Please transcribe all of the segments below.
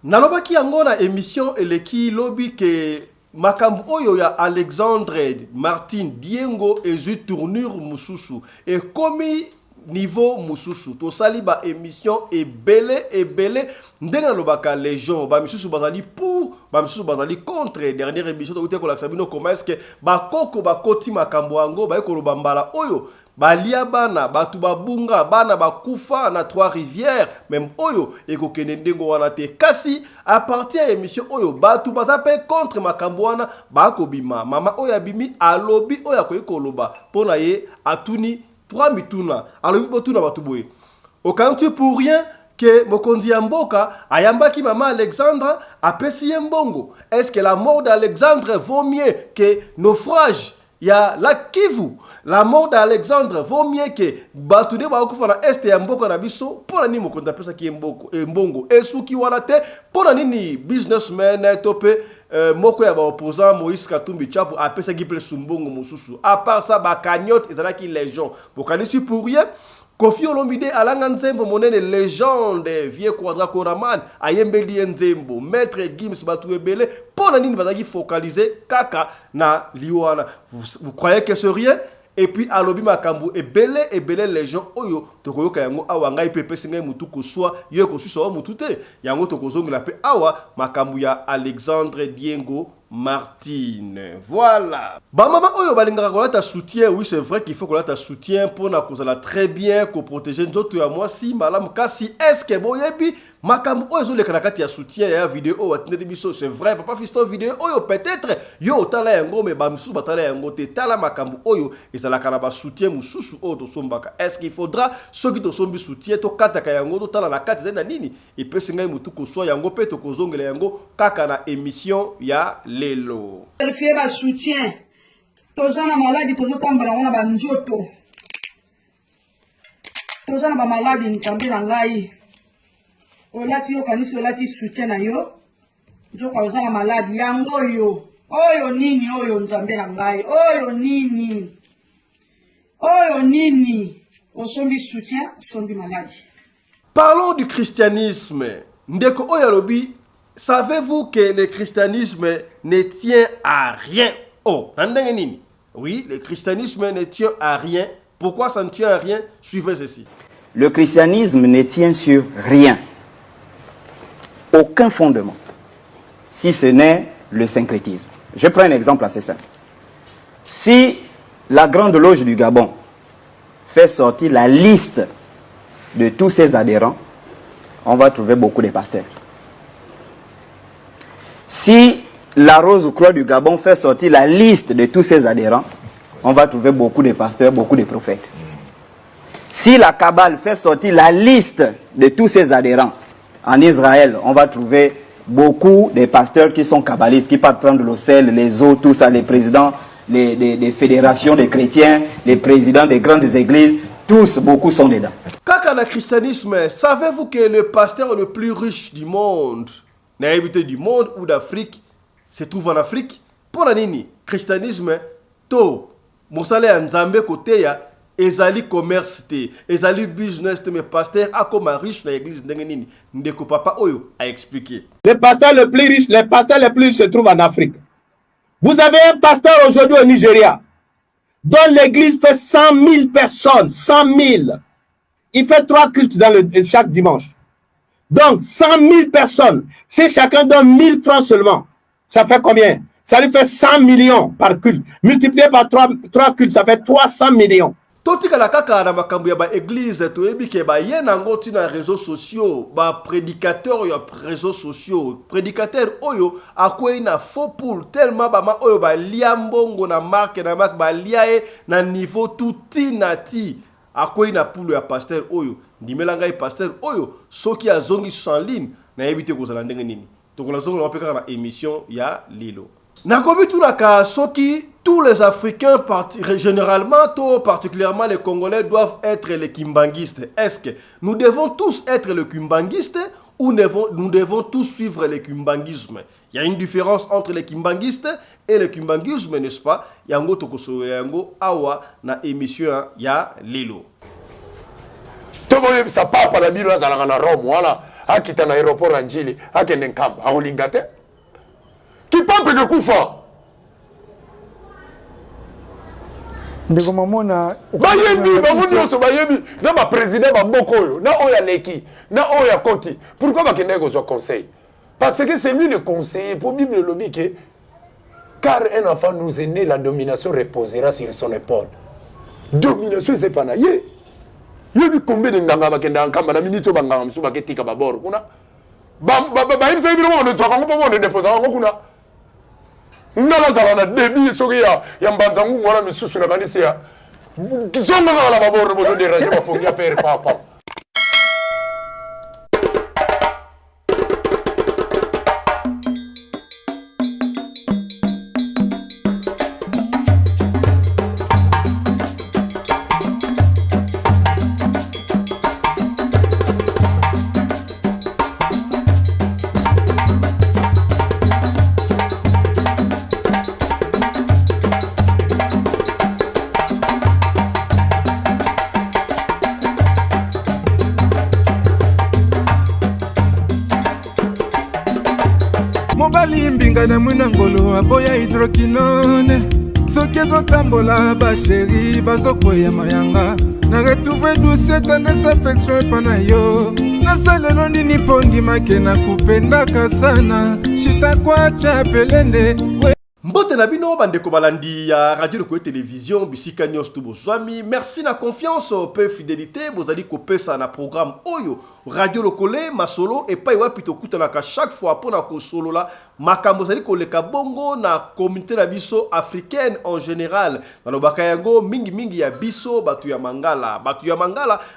Nalobaki yango na émission eleki lobi ke makambu oyo ya Alexandre Martin Diengo ezu tournure mususu et komi niveau mususu to saliba émission ebele ndenge lobaka les gens ba misusu bazali pour ba misusu bazali contre dernière émission to ko la sabino comment est-ce que ba koko ba koti makambu yango ba ko lobambala oyo balia bana batu babunga bana bakufa na Trois-Rivières même oyo ekokende ndengo wana te kasi à partir ya émission oyo batu batape contre makambu wana bakobima mama oyo abimi alobi oyo akoyekoloba pona ye atuni 3 mituna alobi botuna batu boye okanti pour rien que mokondi ya mboka ayambaki mama Alexandre apesi ye mbongo. Est-ce que la mort d'Alexandre vaut mieux que naufrage ya la Kivu? La mort d'Alexandre vaut mieux que batude ba okufa na este ya mboka na biso pona nini mokonda pesa ki mbongo esuki wana te pona nini businessman tope moko ya ba opposant Moïse Katumbi Tchapo a pesa ki plus mbongo mususu à part ça ba cagnotte ezalaki les gens bokanisi pour rien. Kofi Olomide alanga nzembo monene légende vieux Quadra Koraman ayembeli nzembo maître Gims Batuebele pona nini bazaki focaliser kaka na liwana. Vous croyez que c'est rien? Et puis alobi makambu ebele les gens oyo tokoyoka yango awa ngai pepe singa mutu ko swa yo ko suso mutu te yango tokozongela pe awa makambu ya Alexandre Diengo Martin. Voilà. Ba mama oyo balingaka kolata soutien, oui c'est vrai qu'il faut kolata soutien pour na kozala très bien ko protéger nzoto ya moi si malamu kasi est-ce que boyebi makambu oyo zo le kanakati ya soutien ya vidéo watinde biso c'est vrai papa fisto vidéo oyo peut-être yo tala yango mais ba musu batala yango te tala makambu oyo ezala kana ba soutien mususu oyo to sombaka. Est-ce qu'il faudra soki to sombi soutien to kataka yango to tala na kati zenda nini et pe singa mutu ko so yango pe to kozongela yango kaka na émission ya lelo. Qualifier ma soutien. Tozana maladi tozotambala wana banjoto. Tozana ba maladi ntambe na ngai. Olati yo kanisi olati soutien na yo. Njoka ozana maladi yango yo. Oyo nini oyo ntambe na ngai. Oyo nini. Oyo nini. Osombi soutien, osombi maladi. Parlons du christianisme. Ndeko oyalobi. Savez-vous que le christianisme ne tient à rien? Oh, oui, le christianisme ne tient à rien. Pourquoi ça ne tient à rien? Suivez ceci. Le christianisme ne tient sur rien. Aucun fondement. Si ce n'est le syncrétisme. Je prends un exemple assez simple. Si la Grande Loge du Gabon fait sortir la liste de tous ses adhérents, on va trouver beaucoup de pasteurs. Si la Rose-Croix du Gabon fait sortir la liste de tous ses adhérents, on va trouver beaucoup de pasteurs, beaucoup de prophètes. Si la Kabbale fait sortir la liste de tous ses adhérents en Israël, on va trouver beaucoup de pasteurs qui sont kabbalistes, qui partent prendre le sel, les eaux, tout ça, les présidents des fédérations de chrétiens, les présidents des grandes églises, tous, beaucoup sont dedans. Kaka na christianisme, savez-vous que le pasteur le plus riche du monde, du monde ou d'Afrique se trouve en Afrique? Pour la nini christianisme to mosale ya nzambe côté ya ezali commerce te ezali business te mais pasteur a comme riche na église ndenge nini ndeko papa oyo a expliqué. Les pasteurs les plus riches se trouvent en Afrique. Vous avez un pasteur aujourd'hui au Nigeria dont l'église fait 100 000 personnes, 100 000. Il fait 3 cultes chaque dimanche. Donc, 100 000 personnes, si chacun donne 1000 francs seulement, ça fait combien? Ça lui fait 100 millions par culte. Multiplié par 3 cultes, ça fait 300 millions. Totika la kaka na makambu ya ba église toyebi ke ba yena ngoti na réseaux sociaux ba prédicateur ya réseaux sociaux prédicateur oyo akwei na faux pour tellement ba ma oyo ba liambongo na marque ba liae na niveau touti nati akwei na poule ya pasteur oyo ndimela ngai pasteur oyo soki azongi en ligne na yebite kozala ndenge nini tokola zongo na peka na émission ya lilo na komi tunaka soki tous les Africains généralement particulièrement les Congolais doivent être les kimbangistes. Est-ce que nous devons tous être les kimbangistes ou nous devons tous suivre le kimbangisme? Il y a une différence entre les kimbangistes et le kimbangisme, n'est-ce pas? Yango tokoso yango awa na émission ya lilo. Ça part par la Bible, ça na Rome, voilà. akita na aéroport anjili akende nkamba akolinga te kipampe kufa ndeko mamona bayebi bango nyonso bayebi na baprésident bamboka oyo na oyo aleki na oyo akoti pourquoi bakendeki kozwa conseil parce que c'est lui le conseiller pour Bible lobi que car un enfant nous est né la domination reposera sur son épaule domination c'est pas na ye yebi combien de nganga bakenda nkamba na minito banganga msuba ketika baboro kuna bayebisa yebi no ndo tsakango po ndo deposa wango kuna ngala za na debi soki ya mbanza ngungu wana misusu na kanisi ya kizonga ngala baboro bodo de radio bapongia pere papa mbinga na mwina ngolo aboya hydroquinone soki ezotambola basheri bazokwea mayanga na retrouve douce tendresse affection epa na yo nasalelo nini mpo ndimake na kupendaka sana shitakwacha pelende Mbote na bino bandeko balandi ya radio de télévision bisika nyos tu bozwami merci na confiance pe fidélité bozali kopesa na programme oyo radio lokole masolo et pa wapi to kutana ka chaque fois pona ko solola makambo zali koleka bongo na communauté na biso africaine en général na lobaka yango mingi ya biso batu ya mangala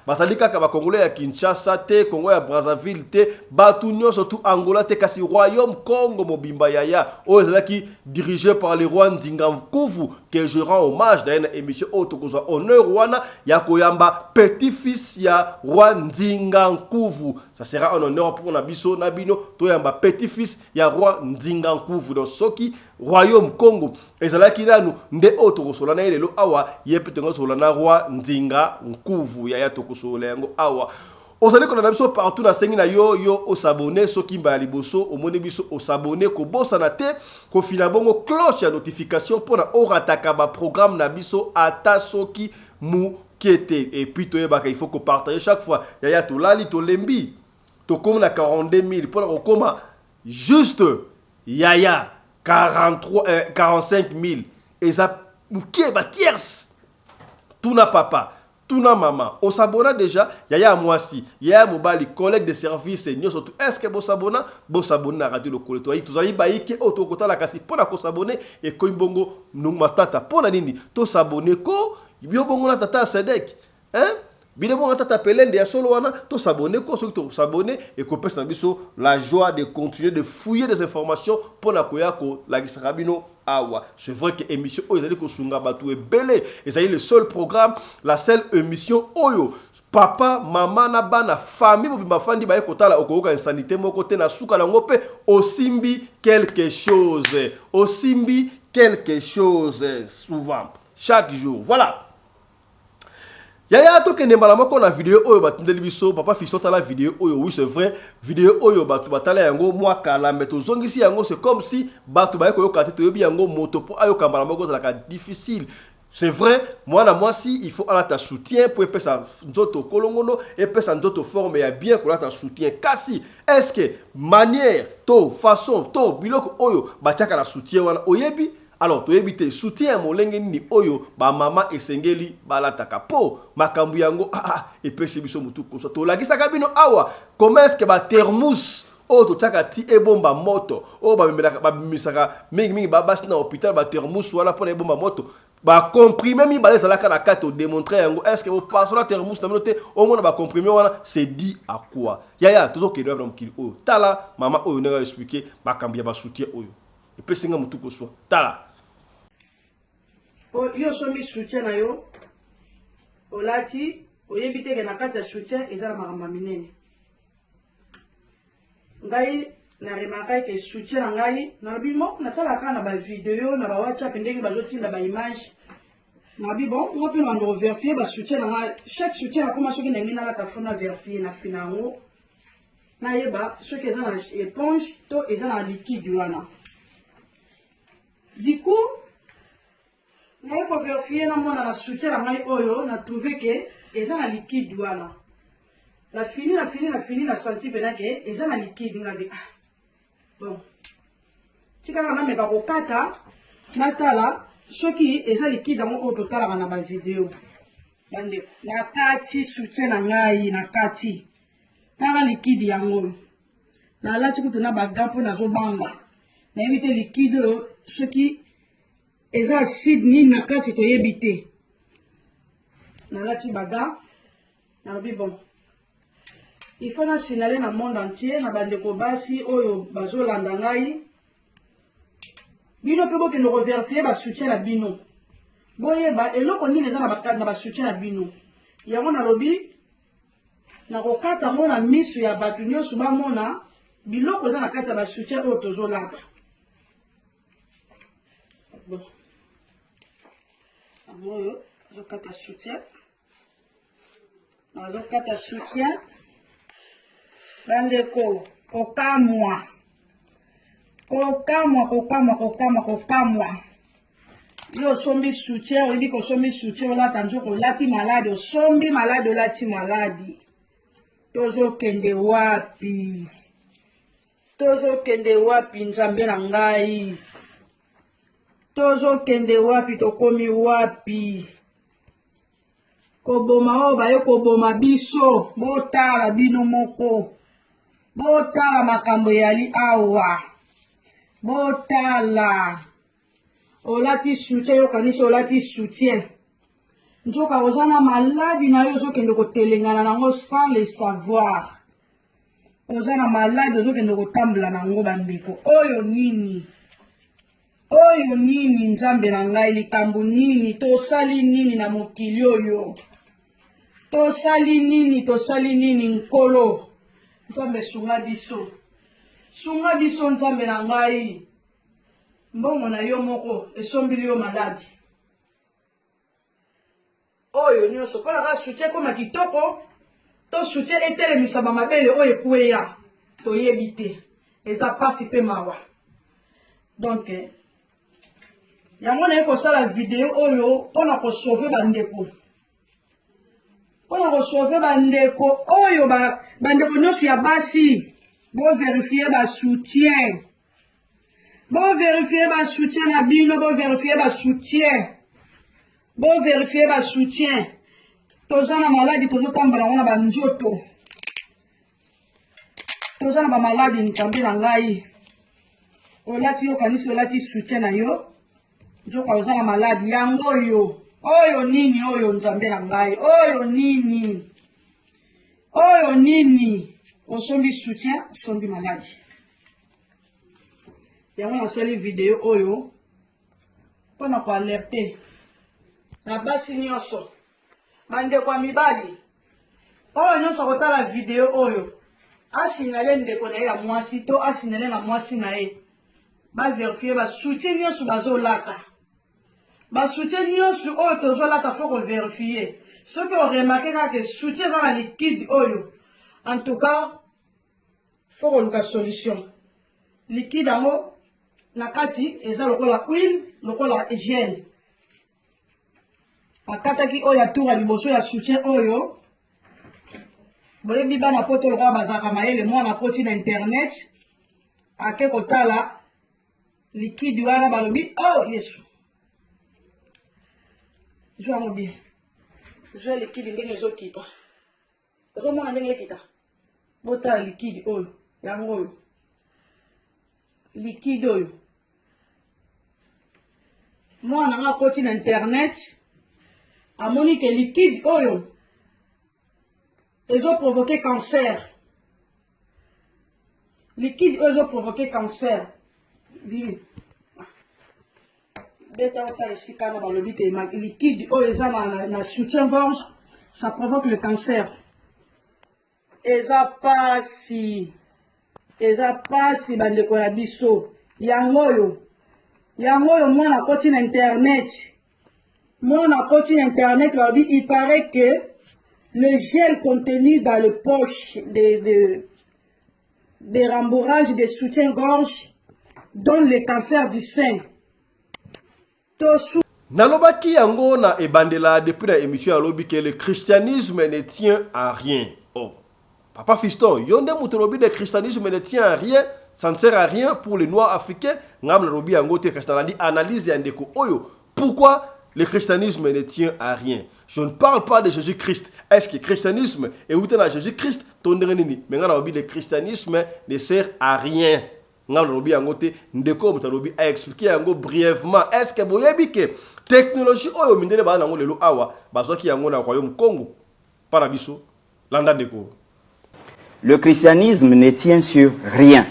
bazali kaka ba congolais ya Kinshasa te Congo ya Brazzaville te batu nyos tu Angola te kasi royaume Congo mobimba yaya oyo zalaki dirigé par le roi Ndinga Nkuvu que je rends hommage dans une émission auto kozwa honneur wana ya koyamba petit-fils ya roi Ndinga Nkuvu. Ça sera un honneur pour nabiso nabino toyamba petit-fils ya roi Ndinga Nkuvu dans soki royaume Congo ezalaki nanu nde auto kosola na lelo awa yepetengo sola na roi Ndinga Nkuvu ya tokosola yango awa. Ozali kona biso partout na sengi na yo osabone soki mba liboso omone biso osabone ko bossa na te ko fina bongo cloche ya notification pona orataka ba programme na biso ata soki mu kete et puis toyebaka il faut que partager chaque fois yaya to lali to lembi to comme na 42 000 pona ko koma juste yaya 45 000 eza muke ba tierce tuna papa Tuna maman, au sabona déjà, yaya mwasi, yaya mobali, collègue de service, nyo surtout, est-ce que bo sabona na radio le koleto, tous ayi baiki auto kota la kasi pona ko sabone et ko imbongo nungma tata pona nini, to sabone ko, bio bongo na tata Sedek, hein? Bine bongo na tata Pelende ya solo wana, to sabone ko, so to sabone et ko pesa biso la joie de continuer de fouiller des informations pona ko ya ko la gisarabino. Awa. C'est vrai que l'émission Oyezali Kosunga Batou est belle. Et ça y est le seul programme, la seule émission Oyo. Papa, maman, na famille, mobimba fandi ba ekotala okoka insanité mo côté na suka na ngope osimbi quelque chose. Osimbi quelque chose souvent chaque jour. Voilà. Yaya to kende mbala moko na vidéo oyo batindeli biso papa fiso tala vidéo oyo oui c'est vrai vidéo oyo batu batala yango moi kala meto zongisi yango c'est comme si batu ba koyoka te toyebi yango moto po ayo kambala moko zalaka difficile. C'est vrai, moi si il faut ala ta soutien pour epesa nzoto kolongono epesa nzoto forme ya bien ko la ta soutien kasi est-ce que manière to façon to biloko oyo batiaka na soutien wana oyebi. Alors, tu évite soutien mon lenge ni oyo ba mama esengeli balataka po makambu yango et pesi biso mutu koso to lagisa kabino awa comment est-ce que ba thermos o to taka ti ebomba moto o ba misaka mingi ba basi na hôpital ba thermos wala pona ebomba moto ba comprimer mi baleza la kana kato démontrer yango est-ce que vous passez la thermos na minote au moins ba comprimer wana c'est dit à quoi yaya toujours que doit mkili o tala mama oyo nanga expliquer makambu ya ba soutien oyo et pesi nga mutu koso tala yo somi soutien na yo olati oyebi teke na kati ya soutien eza na makambo minene ngai na remarkai ke soutien na ngai na bimo natalaka na ba video na ba WhatsApp ndenge bazotinda ba image na bi bon ngo pe na vérifier ba soutien na ngai chaque soutien na koma soki ndenge na la tafona vérifier na finango nayeba soki eza na éponge to eza na liquide wana. Du coup naye kovérifie na mona na soutien na ngai oyo na trouvé ke eza na liquide wana. Na fini na senti pena ke eza na liquide ngabe. Bon. Tika na meka kokata natala soki eza liquide yango oyo totalaka na ba vidéo. Bande na kati soutien na ngai na kati. Tala liquide yango. Na lati kutu na baga mpo nazobanga. Na éviter liquide soki eza acide ni na kati toyebi te. Na lati baga na lobi bon. Il faut na signaler na monde entier na bandeko basi oyo bazolanda ngai. Bino pe bokende kovérifier ba soutien na bino. Boyeba eloko nini eza na ba soutien na bino. Yango na lobi na kokata mona misu ya bato nyonso bamona biloko eza na kati ya ba soutien oyo tozolanda. Bon. Amoyo nazokata soutien. Nazokata soutien. Bandeko kokamwa. Yo sombi soutien, oyebi ko sombi soutien olata nzoko olati malade, osombi malade olati maladi. Tozokende wapi? Tozokende wapi nzambe na ngai? Tozokende wapi tokomi wapi? Koboma oyo baye koboma biso, botala bino moko. Botala makambo yali awa. Botala. Olati soutien yo kanisi olati soutien. Nzoka ozana maladi na yo ozokende kotelengana nango sans le savoir. Ozana maladi ozokende kotambola nango bandeko. Oyo nini? Oyo nini nzambe na ngai likambo nini? Tosali nini na mokili oyo? Tosali nini nkolo? Nzambe sunga biso. Sunga biso nzambe na ngai. Mbongo na yo moko esombili yo maladi. Oyo nyonso kola ka soutien koma kitoko. To soutien etelemisa ba mabele oyo ekweya. Toyebi te. Eza pasi pe mawa. Donc yango na ekosala video oyo mpona kosauve bandeko. Mpona kosauve bandeko oyo bandeko nyonso ya basi. Bo vérifier ba soutien. Bon vérifier ba soutien na bino, bon vérifier ba soutien. Bon vérifier ba soutien. Tozana maladi tozotambola wana ba nzoto. Tozana ba maladi ntambe na ngai. Olati yo kanisi olati soutien na yo. Nzoka ozana maladi yango yo. Oyo nini oyo nzambe na ngai. Oyo nini. Oyo nini. Osombi soutien, osombi maladi. Yango nasali video oyo mpona koalerte na basi nyonso bandeko ya mibali oyo nyonso kotala video oyo asignale ndeko na ye ya mwasi to asignale na mwasi na ye baverifie basoutien nyonso bazolata basoutien nyonso oyo tozolata fo koverifie soki oremarke kaka soutien eza na liquide oyo en tout cas fo koluka solution liquide yango na kati eza lokola huile lokola gel akataki oyo atour ya liboso ya soutien oyo boyebi bana poto lokola bazalaka mayele mwana akoti na internet ake kotala liquide wana balobi oh yesu zwa yango bien zwa liquide ndenge ezokita ozomona ndenge ekita botala liquide oyo yango oyo liquide oyo mwana nga akoti na internet amoni ke liquide oyo ezoprovoke cancer liquide oyo ezoprovoke cancer vivi beta otala esika na balobi te liquide oyo eza na soutien gorge ça provoque le cancer eza pasi bandeko na biso yango oyo mwana akoti na internet il paraît que le gel contenu dans le poche des rembourrages, des soutiens-gorge, dont le cancer du sein. Nalobaki yango na ebandela depuis la émission à lobby que le christianisme ne tient à rien. Oh, Papa Fiston, yonde mutolobi le christianisme ne tient à rien, ça ne sert à rien pour les noirs africains. Ngam na lobby yango te christianali analyse yandeko oyo. Pourquoi le christianisme ne tient à rien? Je ne parle pas de Jésus-Christ. Est-ce que le christianisme est où à Jésus-Christ? Mais le christianisme ne sert à rien. Ndeko a expliqué brièvement. Est-ce que vous avez que technologie oyo mindele ba nango lelo awa bazoki yango na royaume Congo parabiso landa ndeko? Le christianisme ne tient sur rien.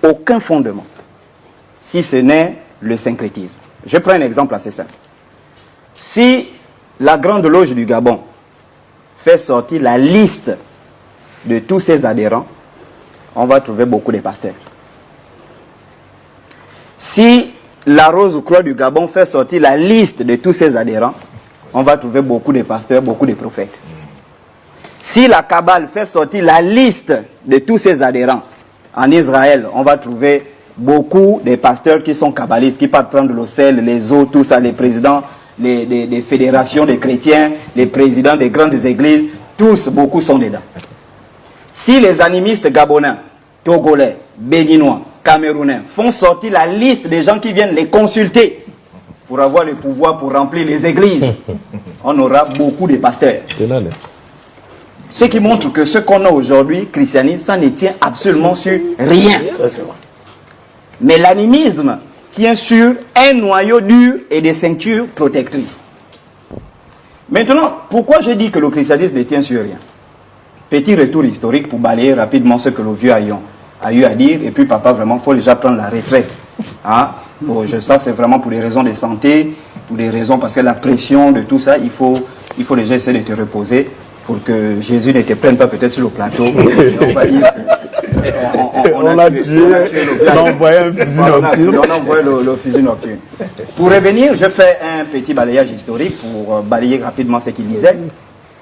Aucun fondement. Si ce n'est le syncrétisme. Je prends un exemple assez simple. Si la Grande Loge du Gabon fait sortir la liste de tous ses adhérents, on va trouver beaucoup de pasteurs. Si la Rose-Croix du Gabon fait sortir la liste de tous ses adhérents, on va trouver beaucoup de pasteurs, beaucoup de prophètes. Si la Kabbale fait sortir la liste de tous ses adhérents en Israël, on va trouver beaucoup de pasteurs qui sont kabbalistes, qui partent prendre le sel, les eaux, tout ça, les présidents des fédérations des chrétiens, les présidents des grandes églises, tous, beaucoup sont dedans. Si les animistes gabonais, togolais, béninois, camerounais font sortir la liste des gens qui viennent les consulter pour avoir le pouvoir pour remplir les églises, on aura beaucoup de pasteurs. Ce qui montre que ce qu'on a aujourd'hui, christianisme, ça ne tient absolument sur rien. Mais l'animisme tient sur un noyau dur et des ceintures protectrices. Maintenant, pourquoi je dis que le christianisme ne tient sur rien? Petit retour historique pour balayer rapidement ce que le vieux a eu à dire. Et puis papa, vraiment, il faut déjà prendre la retraite. Hein? Bon, ça, c'est vraiment pour des raisons de santé, pour des raisons parce que la pression de tout ça, il faut déjà essayer de te reposer pour que Jésus ne te prenne pas peut-être sur le plateau. On va dire on l'a tué, on a envoyé un fusil nocturne. On a envoyé le fusil nocturne. Pour revenir, je fais un petit balayage historique pour balayer rapidement ce qu'il disait.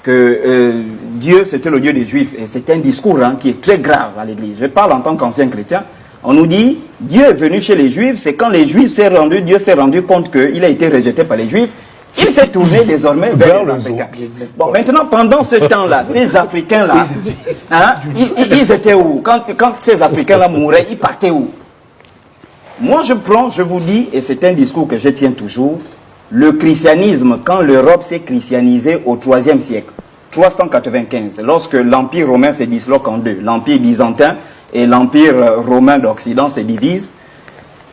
Que Dieu, c'était le Dieu des Juifs. Et c'est un discours qui est très grave à l'Église. Je parle en tant qu'ancien chrétien. On nous dit, Dieu est venu chez les Juifs. C'est quand les Juifs Dieu s'est rendu compte qu'il a été rejeté par les Juifs. Il s'est tourné désormais vers les Africains. Bon, maintenant, pendant ce temps-là, ces Africains-là, ils étaient où? Quand ces Africains-là mouraient, ils partaient où? Moi, je vous dis, et c'est un discours que je tiens toujours, le christianisme, quand l'Europe s'est christianisée au IIIe siècle, 395, lorsque l'Empire romain se disloque en deux, l'Empire byzantin et l'Empire romain d'Occident se divisent,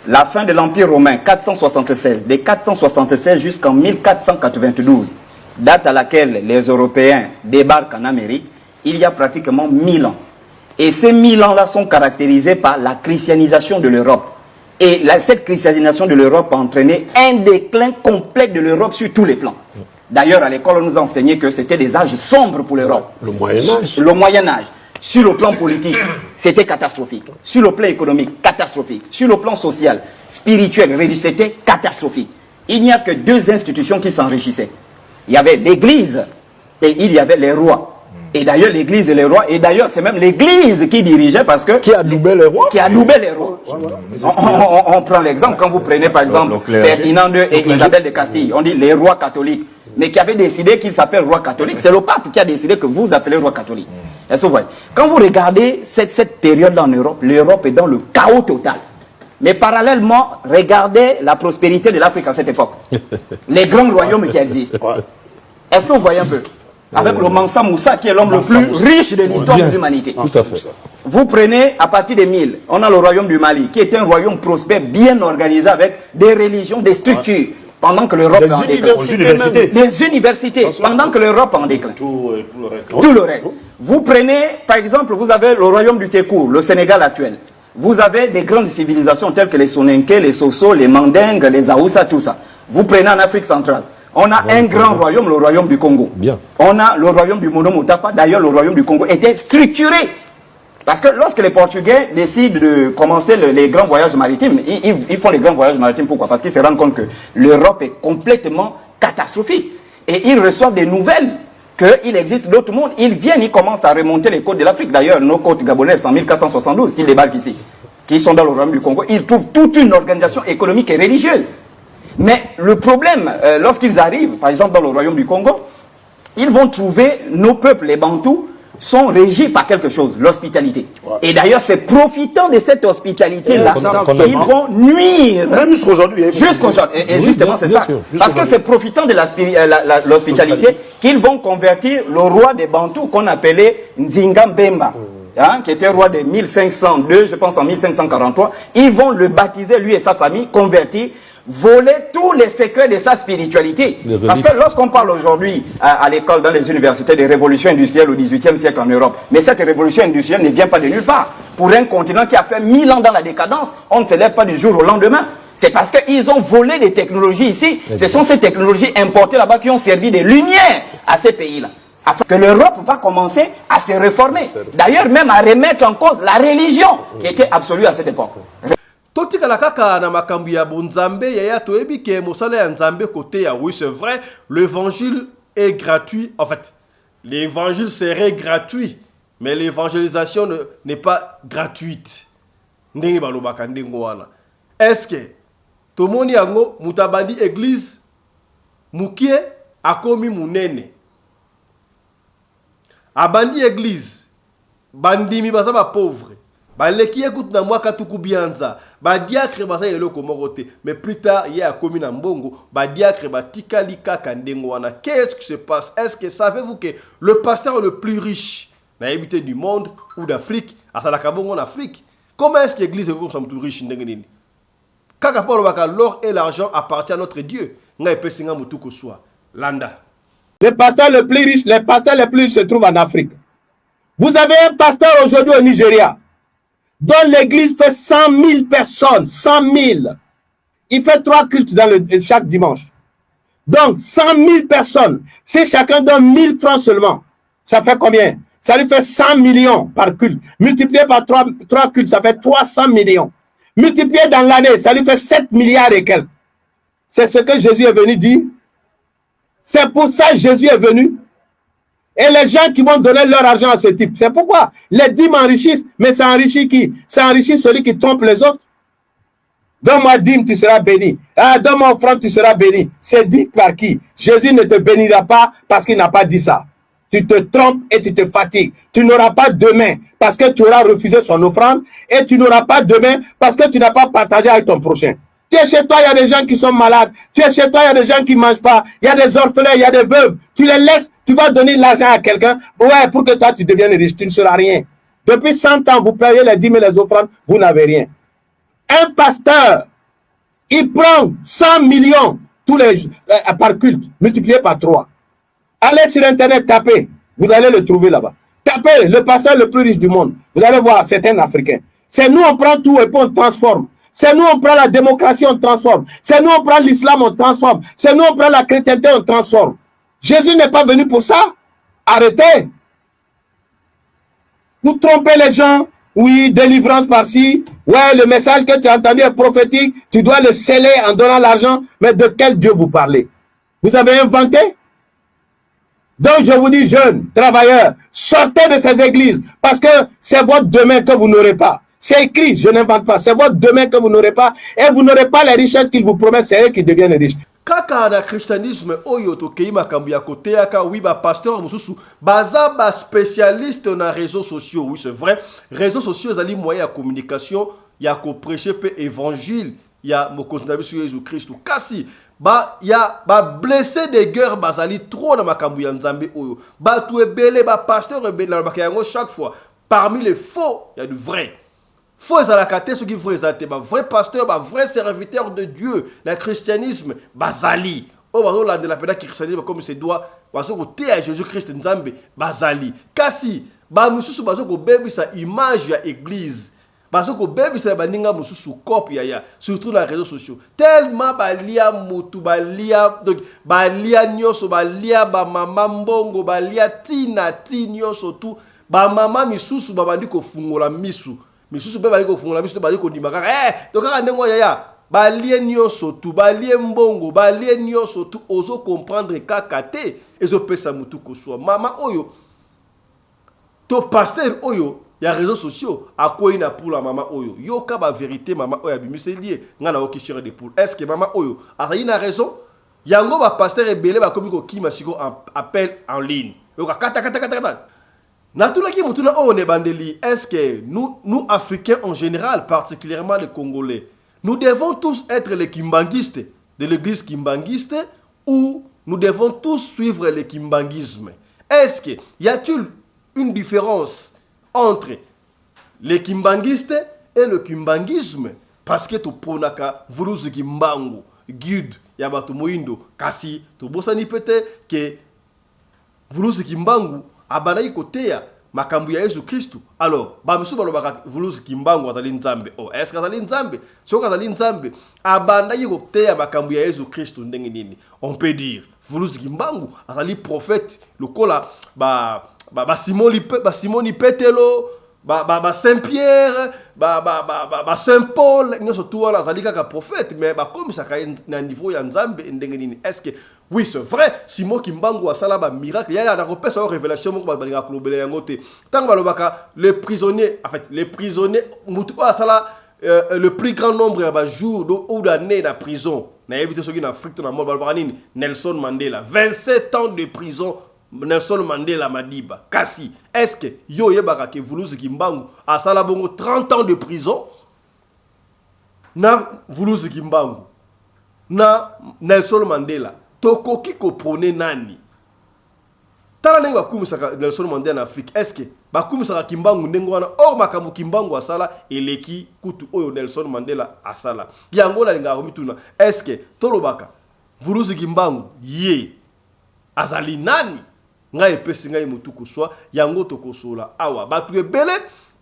la fin de l'Empire romain, 476, de 476 jusqu'en 1492, date à laquelle les Européens débarquent en Amérique, il y a pratiquement 1000 ans. Et ces 1000 ans-là sont caractérisés par la christianisation de l'Europe. Et cette christianisation de l'Europe a entraîné un déclin complet de l'Europe sur tous les plans. D'ailleurs, à l'école, on nous a enseigné que c'était des âges sombres pour l'Europe. Le Moyen-Âge. Le Moyen-Âge. Sur le plan politique, c'était catastrophique. Sur le plan économique, catastrophique. Sur le plan social, spirituel, religieux, c'était catastrophique. Il n'y a que deux institutions qui s'enrichissaient. Il y avait l'Église et il y avait les rois. Et d'ailleurs, l'Église et les rois, et d'ailleurs, c'est même l'Église qui dirigeait parce que... Qui adoubait les rois? Qui adoubait les rois. On prend l'exemple, quand vous prenez par exemple Ferdinand II et Isabelle de Castille, on dit les rois catholiques, mais qui avaient décidé qu'ils s'appellent rois catholiques. C'est le pape qui a décidé que vous appelez roi catholique. Est-ce que vous voyez? Quand vous regardez cette période-là en Europe, l'Europe est dans le chaos total. Mais parallèlement, regardez la prospérité de l'Afrique à cette époque. Les grands royaumes qui existent. Est-ce que vous voyez un peu? Avec le Mansa Moussa qui est l'homme le plus riche de l'histoire de l'humanité. Tout à fait. Vous prenez à partir de 1000, on a le royaume du Mali qui est un royaume prospère, bien organisé avec des religions, des structures. Pendant que l'Europe est en déclin. Les universités, pendant que l'Europe est en déclin. Tout le reste. Vous prenez, par exemple, vous avez le royaume du Tékour, le Sénégal actuel. Vous avez des grandes civilisations telles que les Soninké, les Soso, les Mandingues, les Aoussa, tout ça. Vous prenez en Afrique centrale. On a un grand royaume, le royaume du Congo. Bien. On a le royaume du Monomotapa. D'ailleurs, le royaume du Congo était structuré. Parce que lorsque les Portugais décident de commencer les grands voyages maritimes, ils font les grands voyages maritimes. Pourquoi? Parce qu'ils se rendent compte que l'Europe est complètement catastrophique. Et ils reçoivent des nouvelles qu'il existe d'autres mondes. Ils viennent, ils commencent à remonter les côtes de l'Afrique. D'ailleurs, nos côtes gabonaises en 1472, qui débarquent ici, qui sont dans le royaume du Congo, ils trouvent toute une organisation économique et religieuse. Mais le problème, lorsqu'ils arrivent, par exemple dans le royaume du Congo, ils vont trouver nos peuples, les Bantous, sont régis par quelque chose, l'hospitalité. Ouais. Et d'ailleurs, c'est profitant de cette hospitalité-là qu'ils vont nuire. Même jusqu'aujourd'hui. Jusqu'aujourd'hui. Et oui, justement, c'est ça. Sûr, parce que c'est profitant de l'hospitalité qu'ils vont convertir le roi des Bantous qu'on appelait Nzinga Mbemba, qui était roi de 1502, je pense en 1543. Ils vont le baptiser, lui et sa famille, convertir, voler tous les secrets de sa spiritualité. Parce que lorsqu'on parle aujourd'hui à l'école, dans les universités, de révolution industrielle au XVIIIe siècle en Europe, mais cette révolution industrielle ne vient pas de nulle part. Pour un continent qui a fait 1000 ans dans la décadence, on ne se lève pas du jour au lendemain. C'est parce qu'ils ont volé des technologies ici. Ce sont ces technologies importées là-bas qui ont servi de lumière à ces pays-là. Afin que l'Europe va commencer à se réformer. D'ailleurs, même à remettre en cause la religion qui était absolue à cette époque. Totikala kaka na makambu ya bonzambe yaya toebi ke mosala ya nzambe côté ya oui c'est vrai l'évangile est gratuit en fait l'évangile serait gratuit mais l'évangélisation n'est pas gratuite ndenge balobaka ndengo wana est-ce que tomoni yango mutabandi église mukie akomi munene abandi église bandimi baza ba pauvre baleki écoute na mwaka tuku bianza ba diacre basa eloko moko te mais plus tard il y a commis na mbongo ba diacre ba tikali kaka ndengo wana qu'est-ce qui se passe est-ce que savez-vous que le pasteur le plus riche na habité du monde ou d'Afrique asalaka bongo en Afrique comment est-ce que l'église est comme tout riche ndenge nini kaka polo baka l'or et l'argent appartient à notre Dieu ngai pesinga mutuko soit landa le pasteur le plus riche les pasteurs les plus riches se trouvent en Afrique. Vous avez un pasteur aujourd'hui au Nigeria dont l'église fait 100 000 personnes, 100 000. Il fait 3 cultes chaque dimanche. Donc, 100 000 personnes. Si chacun donne 1000 francs seulement, ça fait combien? Ça lui fait 100 millions par culte. Multiplié par 3 cultes, ça fait 300 millions. Multiplié dans l'année, ça lui fait 7 milliards et quelques. C'est ce que Jésus est venu dire. C'est pour ça que Jésus est venu. Et les gens qui vont donner leur argent à ce type, c'est pourquoi les dîmes enrichissent, mais ça enrichit qui? Ça enrichit celui qui trompe les autres. Donne-moi dîme, tu seras béni. Ah, donne-moi offrande, tu seras béni. C'est dit par qui? Jésus ne te bénira pas parce qu'il n'a pas dit ça. Tu te trompes et tu te fatigues. Tu n'auras pas demain parce que tu auras refusé son offrande et tu n'auras pas demain parce que tu n'as pas partagé avec ton prochain. Tu es chez toi, il y a des gens qui sont malades. Tu es chez toi, il y a des gens qui ne mangent pas. Il y a des orphelins, il y a des veuves. Tu les laisses, tu vas donner l'argent à quelqu'un. Ouais, pour que toi, tu deviennes riche. Tu ne seras rien. Depuis 100 ans, vous payez les dîmes et les offrandes, vous n'avez rien. Un pasteur, il prend 100 millions tous les, par culte, multiplié par 3. Allez sur Internet, tapez. Vous allez le trouver là-bas. Tapez le pasteur le plus riche du monde. Vous allez voir, c'est un Africain. C'est nous, on prend tout et puis on transforme. C'est nous, on prend la démocratie, on transforme. C'est nous, on prend l'islam, on transforme. C'est nous, on prend la chrétienté, on transforme. Jésus n'est pas venu pour ça. Arrêtez. Vous trompez les gens. Oui, délivrance par-ci. Ouais, le message que tu as entendu est prophétique. Tu dois le sceller en donnant l'argent. Mais de quel Dieu vous parlez? Vous avez inventé? Donc, je vous dis, jeunes, travailleurs, sortez de ces églises. Parce que c'est votre demain que vous n'aurez pas. C'est écrit, je n'invente pas. C'est votre demain que vous n'aurez pas. Et vous n'aurez pas les richesses qu'ils vous promettent. C'est eux qui deviennent riches. Kaka na christianisme oyo tokei makambu ya kote yaka oui ba pasteur mususu baza ba spécialiste na réseaux sociaux oui c'est vrai réseaux sociaux zali moyen ya communication ya ko prêcher pe évangile ya mokonzi na biso Jésus Christ kasi ba ya ba blessé de guerre bazali trop na makambu ya nzambe oyo ba tout ebele ba pasteur ebele na ba yango chaque fois parmi les faux il y a du vrai. Faut ezalakate ceux qui vrai ezate ba vrai pasteur ba vrai serviteur de Dieu le christianisme bazali o bazo la de la pena christianisme comme se doit bazo ko te à Jésus-Christ nzambe bazali kasi ba mususu bazo ko bebisa image ya église bazo ko bebisa baninga mususu copie ya surtout na réseaux sociaux tellement balia mutu balia donc balia nyoso balia ba mama mbongo balia tina tinyoso tout ba mama misusu babandi ko fungola misu misusu be bali ko fungola misu bali ko ndima kaka to kaka ndengo yaya balie nyonso tu balie mbongo balie nyonso tu ozo comprendre kaka te ezopesa mutu koswa mama oyo to pasteur oyo ya réseaux sociaux akoyi na pour la mama oyo yoka ba vérité mama oyo abimiseli ngana okishire de pour est-ce que mama oyo azali na raison yango ba pasteur ebele ba komi ko kima siko appel en ligne yoka kata natulaki mutuna oyo ne bandeli est-ce que nous africains en général particulièrement les congolais nous devons tous être les kimbangistes de l'église kimbanguiste ou nous devons tous suivre le kimbangisme? Est-ce que y a-t-il une différence entre les kimbangistes et le kimbangisme? Parce que tu pronaka vuluzi kimbangu guide ya batu moindo kasi tu bosani pete que vuluzi kimbangu abanayi koteya makambu ya Yesu Kristu. Alors, bamisu balobaka vuluzi kimbangu azali nzambe. Oh, est-ce que azali nzambe? Soko azali nzambe, abanda yiko teya makambu ya Yesu Kristu ndenge nini? On peut dire vuluzi kimbangu azali prophète lokola Simoni Petelo, Saint Pierre, Saint Paul, nous sommes tous azali kaka prophète, mais comme ça na niveau ya nzambe ndenge nini? Est-ce que oui, c'est vrai, Simon Kimbangu a sala ba miracle, il y a la repère sur révélation mo ba balinga klobele yangote. Tant balobaka les prisonniers, en fait, les prisonniers mutu a sala le plus grand nombre ya jours ou d'années na prison. Na évité soki na Afrique na mort balobaka nini? Nelson Mandela, 27 ans de prison. Nelson Mandela Madiba. Kasi, est-ce que yo yebaka ke Vuluzi Kimbangu a sala bongo 30 ans de prison? Na Vuluzi Kimbangu, na Nelson Mandela, tokoki ko prone nani? Tala nengo akumisaka Nelson Mandela en Afrique. Est-ce que bakumisaka Kimbangu ndengo wana or makambu Kimbangu asala eleki kutu oyo Nelson Mandela asala? Yango la linga komituna. Est-ce que tolobaka Vuluzi Kimbangu ye azali nani? Ngai pesi ngai mutu kuswa yango tokosola awa batu ebele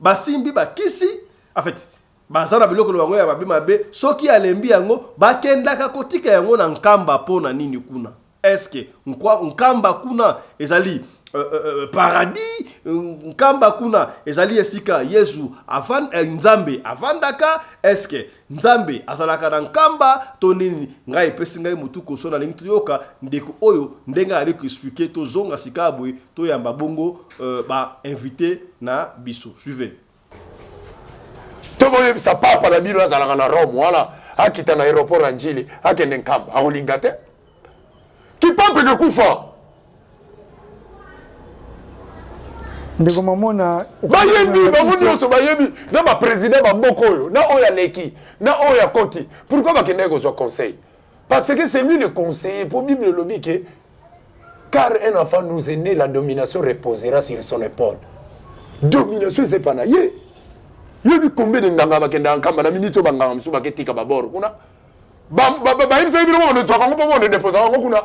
basimbi bakisi en fait bazana biloko bango ya mabe mabe soki alembi yango bakendaka kotika yango na nkamba pona nini kuna? Est-ce que nkamba kuna ezali paradis, nkamba kuna ezali esika Yesu avant nzambe avandaka? Est-ce que nzambe azalaka na nkamba to nini? Ngai pesi ngai mutu kosona lingi tuyoka ndeko oyo ndenga ali ko expliquer to zonga sikabwe to yamba bongo ba invité na biso. Suivez. Tomoye sa papa la bilo azalaka na Rome wala akita na aéroport anjili akende nkamba akolinga te ki papa de kufa ndeko mamona bayebi bamundi oso bayebi na ba président ba mboko oyo na oya leki na oya koti pourquoi bakende kozwa conseil? Parce que c'est lui le conseiller pour Bible lobi que car un enfant nous est né, la domination reposera sur son épaule. Domination c'est pas na ye yebi combien de nganga bakenda nkamba na minito banganga msuba ketika baboro kuna ba imsa yebi no no tsaka ngopo no deposa ngo kuna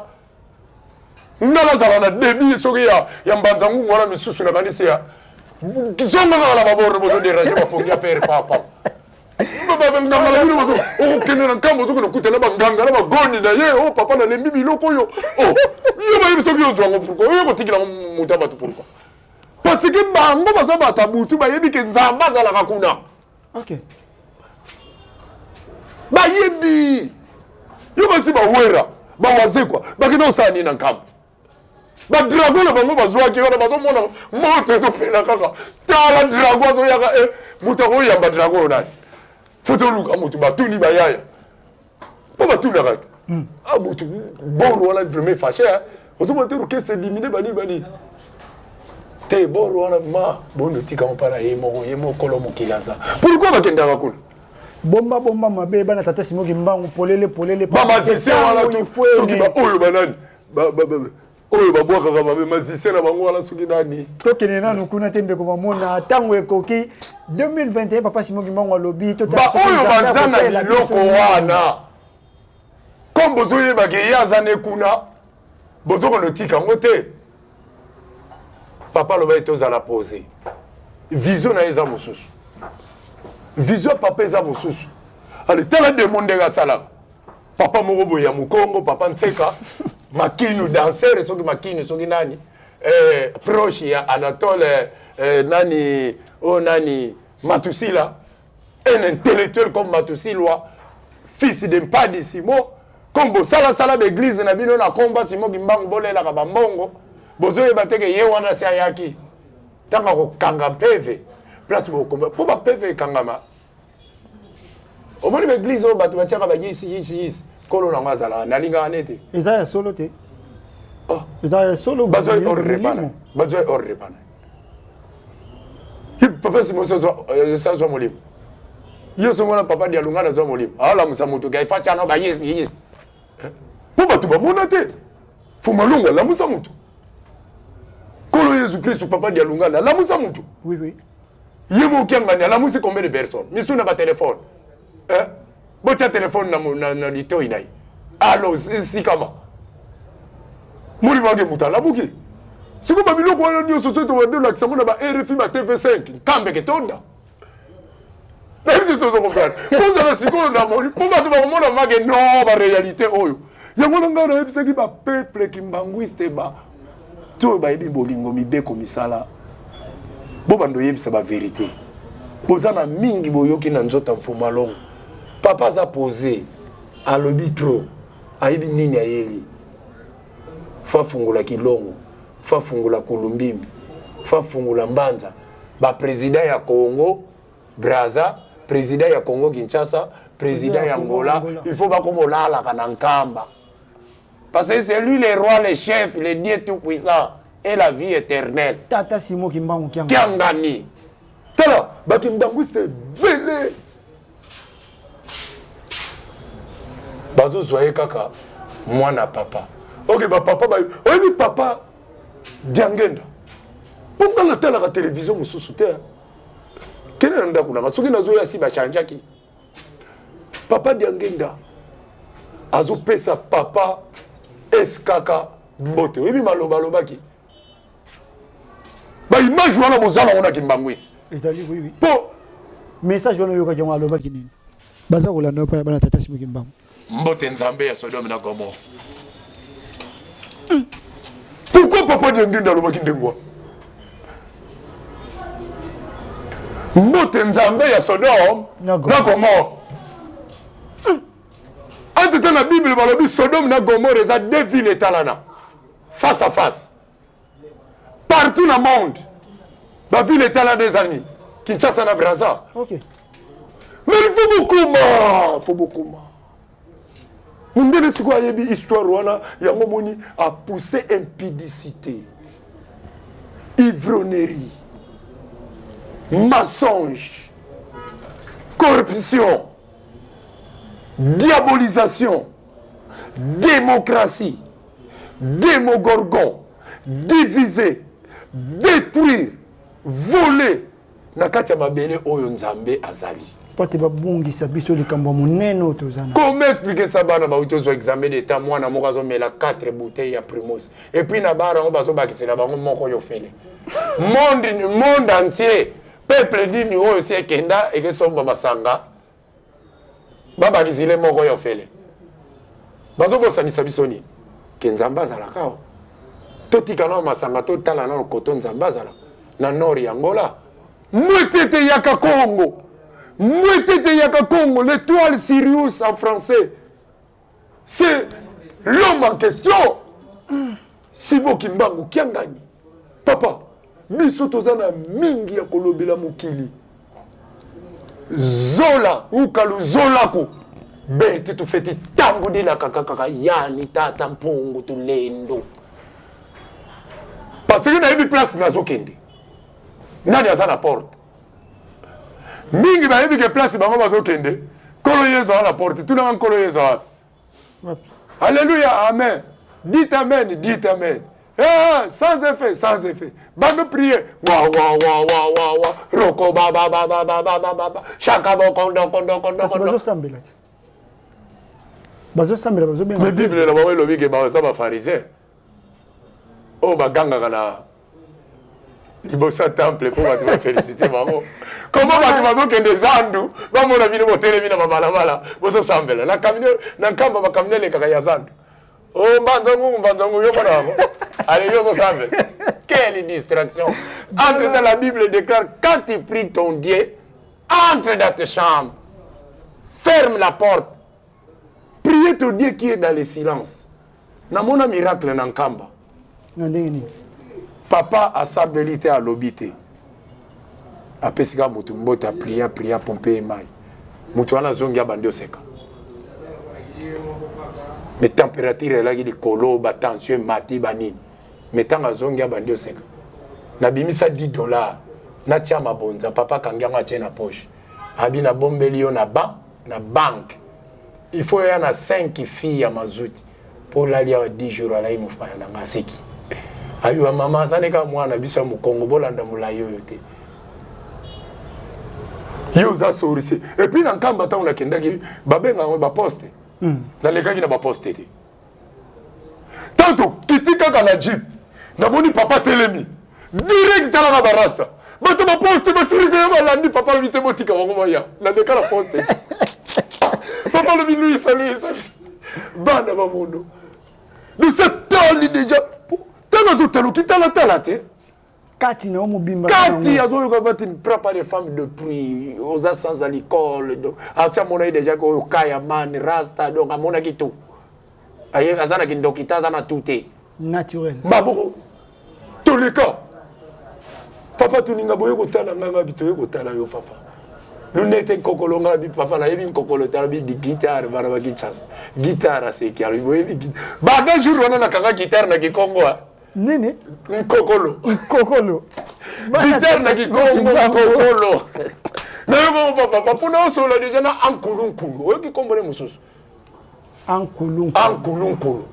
ngala zalana debi soki ya mbanzangu ngora misusu na kanisi ya kizonga ngala baboro bozo de radio bapongia pere papa baba nganga la bino o kenena nkambo to ko kutela banganga na bagoni na ye o papa na lembi biloko yo o yo ba yebi soki yo zwango pourquoi yo ko tikila mutaba to pourquoi? Parce que bango baza batabutu bayebi ke nzamba azalaka kuna. OK. Bayebi yo basi bawera bawaze kwa bakina osani na nkambo ba dragon na bango bazwaki wana bazomona moto ezopela kaka tala dragon zo yaka mutako ya ba dragon nani foto luka mutu batuni bayaya po batuni akata ah mutu boro wala vraiment fâché ozomona te orchestre éliminé bani te boro wana ma bono tika mpana yemo kolo mokilaza pourquoi bakendaka kuna bomba mabe bana tata Simon Kimbangu polele ba mazise wala tu soki ba oyo banani oyo babwaka kama mazise na bango wala soki nani tokene nanu kuna te ndeko mamona tango ekoki 2021 papa Simon Kimbangu alobi to ba oyo bazana biloko wana comme bozoye bageyaza ne kuna bozoko notika ngote papa loba ete ozala posé vision na eza mosusu vision papa eza mosusu ale tala demo ndenge asalaka papa moko boye ya mokongo papa Ntseka makinu danseur soki makinu soki nani proche ya Anatole nani Matusila un intellectuel comme Matusilwa fils de Mpadi Simon, comme bosala sala d'église na bino na komba Simon Kimbangu bolela ka bambongo, bozoye bateke ye wana si ayaki. Tanga ko kanga peve, place bo komba, po ba peve kangama. Au moins l'église o batu batiaka ba yisi, kolo na ngazala nalinga anete. Ezaya solo te. Oh, ezaya solo bazoye orrepana. Bazoye orrepana. Papa Simon ça zo molimo. Yo so mona papa dia lunga na zo molimo. Ala musamutu ga ifacha na ba yes. Po batu ba mona te. Fo malunga la musamutu. Kolo Yesu Christ papa dia lunga la musamutu. Oui. Yemo kianganya la musi combien de personnes? Misuna ba téléphone. Botia téléphone na lito inai. Allo si kama. Muri vage mutala buki. Siku babiloko wana nyonso soto wande la kisamona ba RFI ba TV5 kambe ketonda. Même si sozo comprendre. Pour ça siko na moni, pour ba tuba mona vage non ba réalité oyo. Yango nga na ebisaki ba peuple kimbanguiste ba. To ba ebi bolingo mibeko misala. Bo bando yebisa ba vérité. Bozana mingi boyoki na nzota mfuma longo. Papa za posé à l'obitro aibi nini ayeli fa fungula kilongo fa fungula kulumbimbi fa fungula mbanza ba président ya Congo Brazza président ya Congo Kinshasa président ya Angola il faut pas comme olala kana nkamba parce que c'est lui le roi le chef le Dieu tout puissant et la vie éternelle Tata Simon Kimbangu kiangani tala ba Kimbangu c'était belé. Bazo zoye kaka mwana papa. Ok ba papa ba oyebi papa diangenda. Pomba na tala ka télévision mususu te. Kene nda kuna soki na zoya si ba chanjaki. Papa diangenda. Azo pesa papa eskaka mbote. Oyebi maloba lobaki. Ba image wana bozala ona Kimbangwisi. Ezali oui. Po message wana yoka jonga lobaki nini? Baza kolanda pa bana Tata Simon Kimbangu. Mbote nzambe ya Sodome na Gomorrhe. Pourquoi papa diangenda lobaki ndengwa? Mbote nzambe ya Sodome na Gomorrhe. Entre dans la Bible, balobi Sodome na Gomorrhe eza deux villes etalana face à face. Partout dans le monde. La ville etalana des amis. Kinshasa na Brazza. OK. Mais il faut beaucoup moins. Mundele siko ayebi histoire wana yango moni a poussé impudicité, ivrognerie, mensonge, corruption, diabolisation, démocratie, démogorgon, diviser, détruire, voler na kati ya mabele oyo nzambe azali. Comment expliquer ça bana ba utozo examen d'état mwana moko azomela 4 bouteilles ya Primos et puis na bara on bazo bakisela bango moko yo fele. Monde entier peuple dini oyo si ekenda et que somba masanga baba kisile moko yo fele. Bazo bosanisa bisoni ke nzamba zala kao. Totika na masanga to tala na koto nzamba zala na nord ya Angola. Mwetete yaka Congo. Mwetete yaka Congo, l'étoile Sirius en français. C'est l'homme en question. Simon Kimbangu kiangani. Papa, biso tozana mingi ya kolobela mukili. Zola ukalu zolako. Bete tu feti tangu de la kakaka yani tata mpongo tu lendo. Parce que na yebi place na zokende. Nani azana porte. Mingi ba yebi ke place bango bazokende. Kolo yezo à la porte. Tout le monde kolo yezo. Alléluia, amen. Dites amen, dites amen. Sans effet, sans effet. Bando prier. Wa wa wa wa wa wa. Roko ba ba ba ba ba ba ba ba. Chaka bo kondo kondo kondo kondo. Bazo sambela. Bazo sambela bazo bien. Mais Bible la bawe lobi ke ba ça ba pharisien. Oh ba ganga kana. Libosa temple pour va féliciter maman. Comment va tu vas que des andu, va mon avis de motel mina babala, bozo sambela. Na camino, na kamba ba camino le kaka ya zandu. Oh mbanzangu yo kana. Allez yo sambela. Quelle distraction. Entre dans la Bible déclare quand tu pries ton Dieu, entre dans ta chambre. Ferme la porte. Pietro Dieu qui est dans le silence. Na mona miracle na nkamba. Papa a sa belité à l'obité. A pesika mutu mbota priya pomper mai. Mutu wana zongi abandi oseka. Mais température là qui kolo ba tension mati banini. Mais tanga zongi abandi oseka. Na bimisa $10. Na tia mabonza papa kangianga tia na poche. Abi na bombeli yo na banque. Il faut y en a 5 filles à mazout pour l'aller à 10 jours à la imoufa na ngaseki. Abi wa mama saneka mwana biso mu Congo bolanda mulayo yote. Yo za sorise. Et puis dans kamba ta on a kendaki babenga ba poste. Na lekaki na ba poste te. Tanto kitika kana jeep. Na boni papa telemi. Direct tala na barasta. Bato ba poste ba sirive ba landi papa vite botika wango ya. Na deka la poste. Papa le minuit salut. Bana ba mondo. Nous c'est toli déjà. Tana to talo kitala tala te. Kati na omubimba. Kati azo ko bati préparer femme de pluie aux sans alcool. Donc atia mona déjà ko kaya man rasta donc amona kitu. Aye azana kindokita azana touté. Naturel. Baboko. Tous les cas. Papa tuninga boye ko tala nganga bitoye ko tala yo papa. Nous n'était kokolo ngabi papa na yebi kokolo tala bi di guitare bana ba guitare. Guitare c'est qui arrive boye bi. Ba ben jour on a kanga guitare na Kikongo. Nini? Kokolo. Guitare na Kikongo kokolo. Na yo papa puna so la déjà na ankulunkulu. Oyo ki kombone mususu. Ankulunkulu.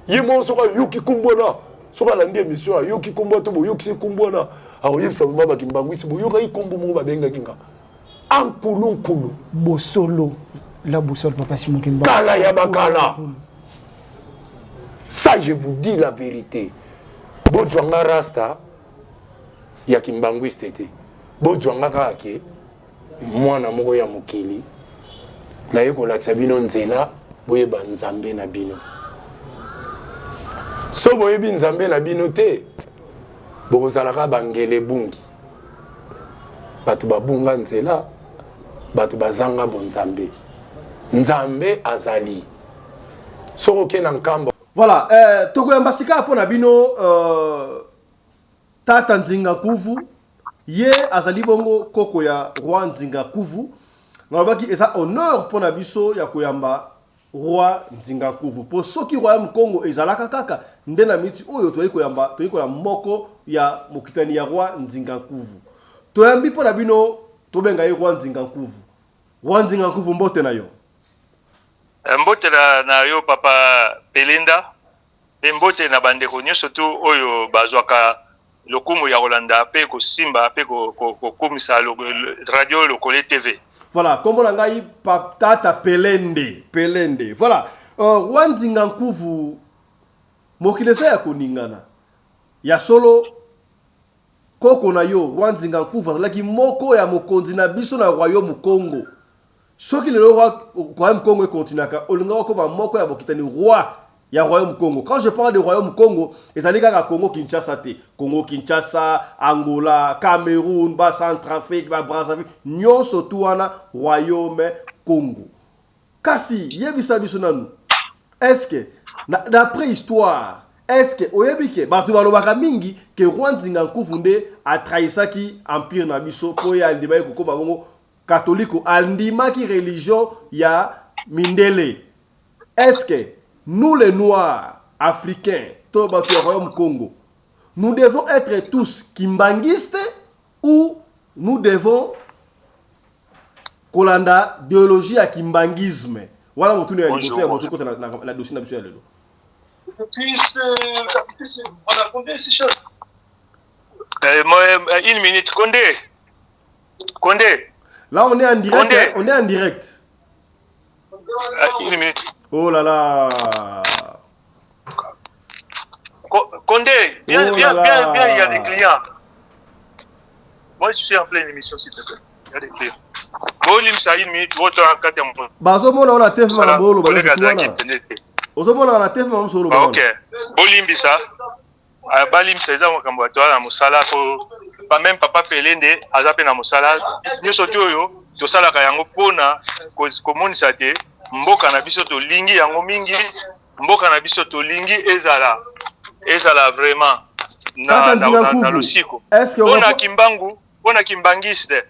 Yemo so ka yuki kumbona. So ka landi émission yuki kumbo to bo yuki se kumbona. Awo yebisa mama kimbangwisi bo yoka ikombo mo ba benga kinga. Ankulunkulu. Bosolo. La boussole papa Simon Kimba. Kala ya bakala. Ça je vous dis la vérité. Bojwanga rasta ya kimbangwisi tete. Bojwanga kake mwana moko ya mokili. Na yeko lakisa bino nzela boye ba nzambe na bino. So boye bi nzambe na bino te. Bokozalaka bangele bungi. Batu babunga nzela, batu bazanga bonzambe. Nzambe azali. Soko kena nkamba. Voilà, toko ya mbasika pona bino Tata Nzinga Kuvu, ye azali bongo koko ya roi Nzinga Kuvu. Nalobaki eza honneur pona biso ya koyamba roi Nzinga Kuvu. Po soki royaume Congo ezalaka kaka ndena miti oyo toyikoyamba moko ya mokitani ya roi Nzinga Kuvu. Toyambi pona bino tobenga ye roi Nzinga Kuvu. Roi Nzinga Kuvu mbote na yo. Mbote na yo papa Pelinda. Mbote na bandeko nyonso tu oyo bazwaka lokumu ya Rolanda pe ko simba pe ko komisa radio Lokole TV. Voilà, comme on a dit, Tata Pelende. Voilà, roi Nzinga Kuvu mokilesa ya koningana. Ya solo koko na yo roi Nzinga Kuvu laki moko ya mokonzi na biso na royaume Congo. Soki le royaume Congo continue olinga ko ba moko ya bokitani roi ya royaume Congo. Quand je parle de royaume Congo, ezali kaka Congo Kinshasa te. Congo Kinshasa, Angola, Cameroun, ba Centrafrique, ba Brazzaville, nyonso tu wana royaume Congo. Kasi yebisa biso nanu. Est-ce que d'après histoire, est-ce que oyebike batu balobaka mingi ke roi Nzinga Kuvu nde atrahisaki empire na biso po ya ndima ko ba bongo catholique andimaki religion ya mindele. Est-ce que nous les noirs africains, Tobatu Royaume Congo, nous devons être tous kimbangistes ou nous devons kolanda idéologie à kimbangisme? Voilà mon tour de la dossier na biso lelo. On a combien ces choses? Une minute, Condé. Là on est en direct, on est en direct. Une minute. Oh là là. Condé, viens, il y a des clients. Moi, je suis en pleine émission, s'il te plaît. Il y a des clients. Bolim, ça une minute, votre en 4 mois. Bazomona on a tef mambo Ozomona on a tef mambo solo. OK. Bolim bisa. Balim seza makambo atwa na musala ko pas même papa Pelende azape na musala. Nyo soto yo, to sala ka yango pona ko monisa te. mboka na biso tolingi yango mingi, mboka na biso tolingi ezala vraiment na lusiko. Ona kimbangiste.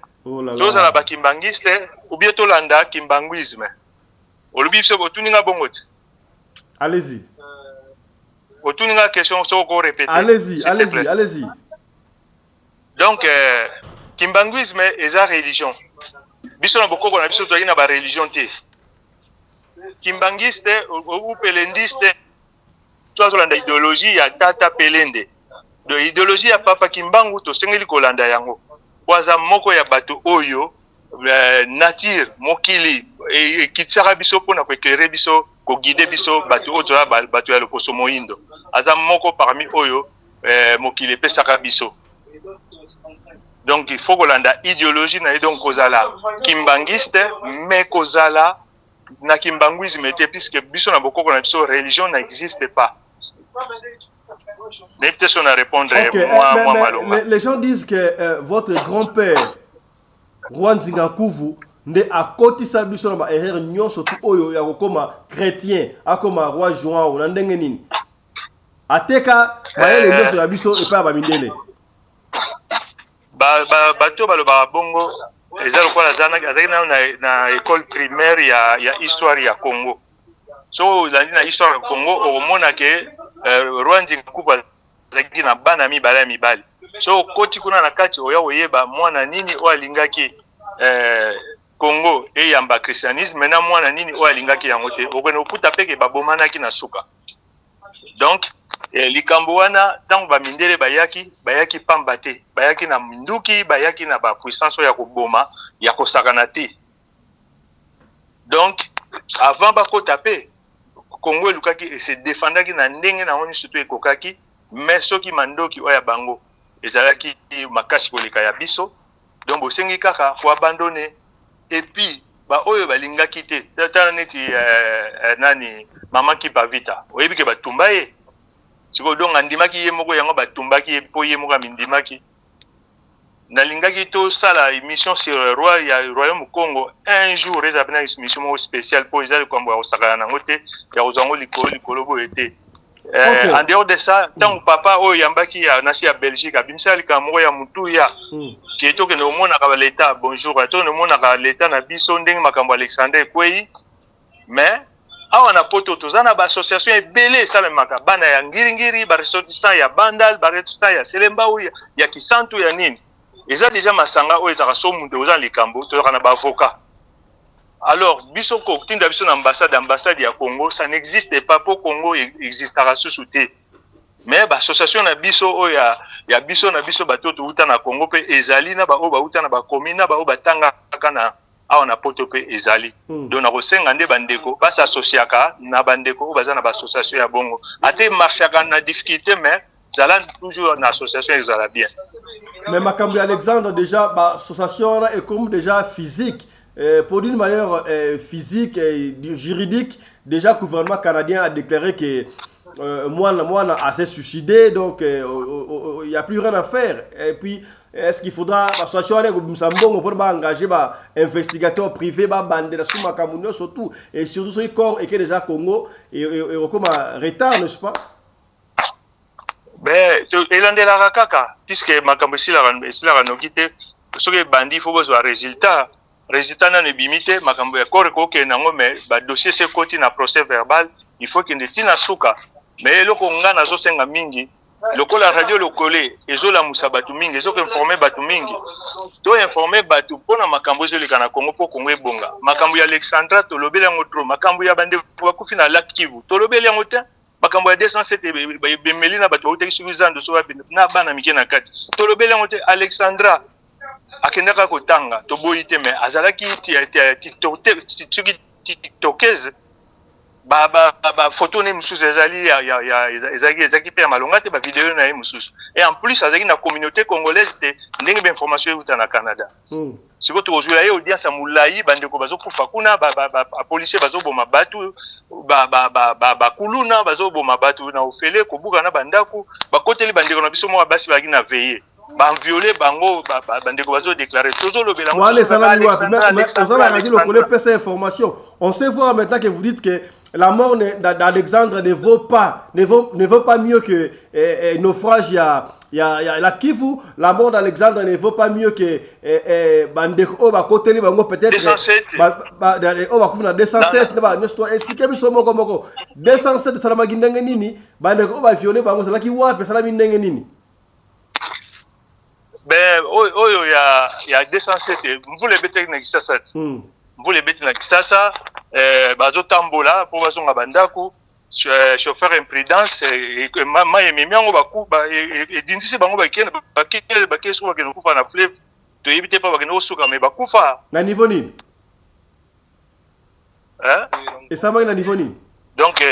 Tozala ba kimbangiste ou bien tolanda kimbanguisme. Olobi biso botuninga bongote. Allez-y. Botuninga question soko répéter. Allez-y. Donc kimbanguisme est la religion. Biso na bokoko na biso toyina ba religion te. Kimbangiste ou pelendiste tozolanda idéologie ya tata pelende. De idéologie ya papa Kimbangu to sengeli kolanda yango. Waza moko ya bato oyo nature mokili e kitsaka biso pona ko éclairer biso ko guider biso bato oyo bato ya loposo moindo. Aza moko parmi oyo mokili pesaka biso. Donc il faut kolanda idéologie na donc kozala kimbangiste mais kozala na kimbanguisme puisque biso na bokoko na biso religion n'existe pas. Mais peut-être on a répondre moi. Les gens disent que votre grand-père Rwandinga Kuvu nde akotisa biso na ba erreur nyonso tu oyo ya kokoma chrétien akoma roi Juan na ndenge nini ateka mayele nyonso ya biso epa ba mindele bato baloba bongo eza lokola azaki na école primaire ya histoire ya Congo. So uzali na histoire ya Congo omona ke Rwandinga Kuvu azaki na bana mibali. So koti kuna na kati oya oyeba mwana nini o alingaki Congo e yamba christianisme na mwana nini o alingaki yango te okene okuta peke babomanaki na suka. Donc likambo wana tango bamindele bayaki pamba te, bayaki na minduki, bayaki na ba puissance ya koboma ya kosakana te. Donc avant bakota pe Congo elukaki se défendaki na ndenge na oni surtout ekokaki, mais soki mandoki oya bango ezalaki makasi koleka ya biso. Donc bosengi kaka ko abandonner et puis ba oyo balingaki te c'est neti nani mama ki bavita oyebi ke batumba ye siko donc andimaki ye moko yango batumbaki ye po ye moko mindimaki nalingaki to sala émission sur le roi ya royaume Congo un jour eza bena émission spéciale po ezali kwamba osakana nango te ya ozango likolo bo ete en dehors de ça tant papa oyo yambaki ya nasi ya Belgique abimisa likambo ya mutu ya qui to que no mona ka l'état bonjour to no mona ka l'état na biso ndenge makambo Alexander Kwei mais awa na poto tozana ba association ebele sala makabana ya ngiringiri ba ressortissant ya Bandal ba ressortissant ya Selemba ya Kisantu ya nini eza déjà masanga oyo ezaka so mundu ozana likambo to kana ba avocat. Alors biso ko tinda biso na ambassade ya Congo ça n'existe pas pour Congo existera sous te. Mais ba association na biso oya ya biso na biso batoto uta na Congo pe ezali na ba o ba uta na ba commune ba o batanga kana awa na poto pe ezali. Donc na kosenga nde bandeko ba s'associaka na bandeko o baza na ba association ya bongo. Ate marchaka na difficulté mais zala toujours na association ezala bien. Mais makambi Alexandre déjà ba association est comme déjà physique. Pour d'une manière physique et juridique, déjà le gouvernement canadien a déclaré que moi a s'est suicidé, donc il n'y a plus rien à faire. Et puis, est-ce qu'il faudra l'association pour engager un investigateur privé, surtout, et surtout ce corps et que déjà Congo et comme un retard, n'est-ce pas? Ben, il en est la kaka, puisque ma campus la nokite, ce que bandi il faut voir résultat. Résultat na nebimite makambo ya koreko ke nango mais ba dossier se koti na procès verbal il faut que ndeti na suka mais loko ngana zo senga mingi loko la radio lokole ezola musabatu mingi ezoke informer batu mingi to informer batu pona makambo zo lekana Congo po Congo ebonga makambo ya Alexandra to lobela ngotro makambo ya bande bakufi na Lac Kivu to lobela ngote makambo ya 207 bemeli na batu utaki sufisant so na bana mike na kati to lobela ngote Alexandra akendaka kotanga to boyite mais azalaki tiktokez ba photo ne mususu ezali ezaki pe malonga te ba vidéo na mususu et en plus azalaki na communauté congolaise te ndenge ba information uta na Canada siko to ozula ye audience ya mulai bandeko bazokufa kuna ba policier bazoboma batu ba kuluna bazoboma batu na ofele kobuka na bandaku ba koteli bandeko na biso mo basi baki na veiller ba violer bango bandeko bazo déclarer toujours le bilan. Voilà, ça va mais on a radio le collègue peut cette information. On sait voir maintenant que vous dites que la mort d'Alexandre ne vaut pas mieux que naufrage il y a la Kivu. La mort d'Alexandre ne vaut pas mieux que bandeko ba côté li bango peut-être 207 on va couvrir 207 expliquez-moi ça moko 207 salama gindenge nini bandeko ba violer bango ça la ki wapi salama ndenge nini. Ben oyo ya 207 mvule bete na kisasa mvule bete na kisasa bazo tambola po bazo ngabandako chauffeur imprudence ma yemiango bakuba edindisi bango bakene bakeso bakene kufa na fleuve to yibite pa bakene osuka me bakufa na niveau nini et ça va na niveau nini donc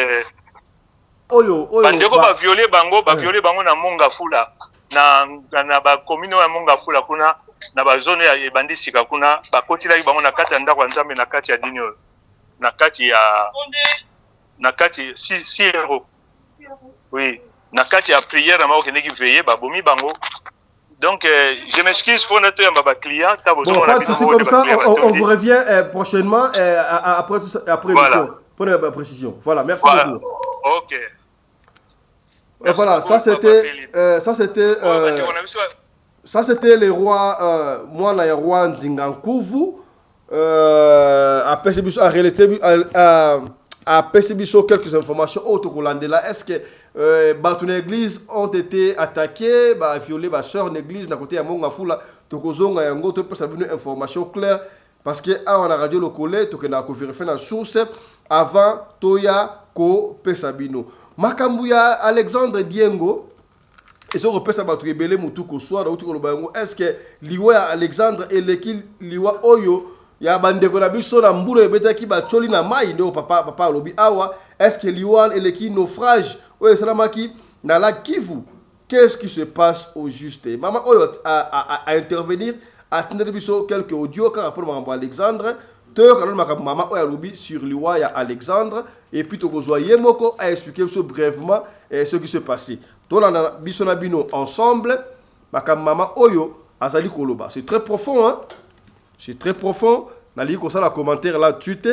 oyo bandeko ba violer bango na monga fula na ba commune ya monga fula kuna na ba zone ya ebandisika kuna bakotila bango na kati ya ndako ya Nzambe na kati ya dini na kati ya 6 euros oui na kati ya prière na maokende ki veiller babomi bango donc je m'excuse pour notre ba client ta besoin bon, c'est comme ça on vous revient prochainement après voilà. Pour la précision voilà merci voilà. Beaucoup OK. Et voilà, ça c'était les rois, moi na roi Nzingankuvu, à Pessibiso quelques informations autres là. Est-ce que les églises ont été attaquées, violées, sœurs d'église, d'un côté à Mongafula, Tokozonga et Ango, tu peux savoir une information claire parce que on a radio le collègue, tu as vérifié la source avant Toya Ko Pesabino. Makambuya Alexandre Diengo et so repesa batu rebele mutu ko soir da utu bango est-ce que liwa Alexandre et l'équipe liwa oyo ya bandeko na biso na mburo ebeta ki ba choli na mai ndio papa lobi awa est-ce que liwa et l'équipe naufrage oyo salamaki na la Kivu qu'est-ce qui se passe au juste maman oyo à intervenir à tenir biso quelques audios quand rapport à Alexandre maman Oyalubi sur l'Iwa ya Alexandre et puis Togozoye Moko a expliqué brièvement ce qui s'est passé. Tout la bisona bino ensemble, maman Oyo Azali Koloba. C'est très profond, hein? C'est très profond. Na li ko sala commentaire là tuite,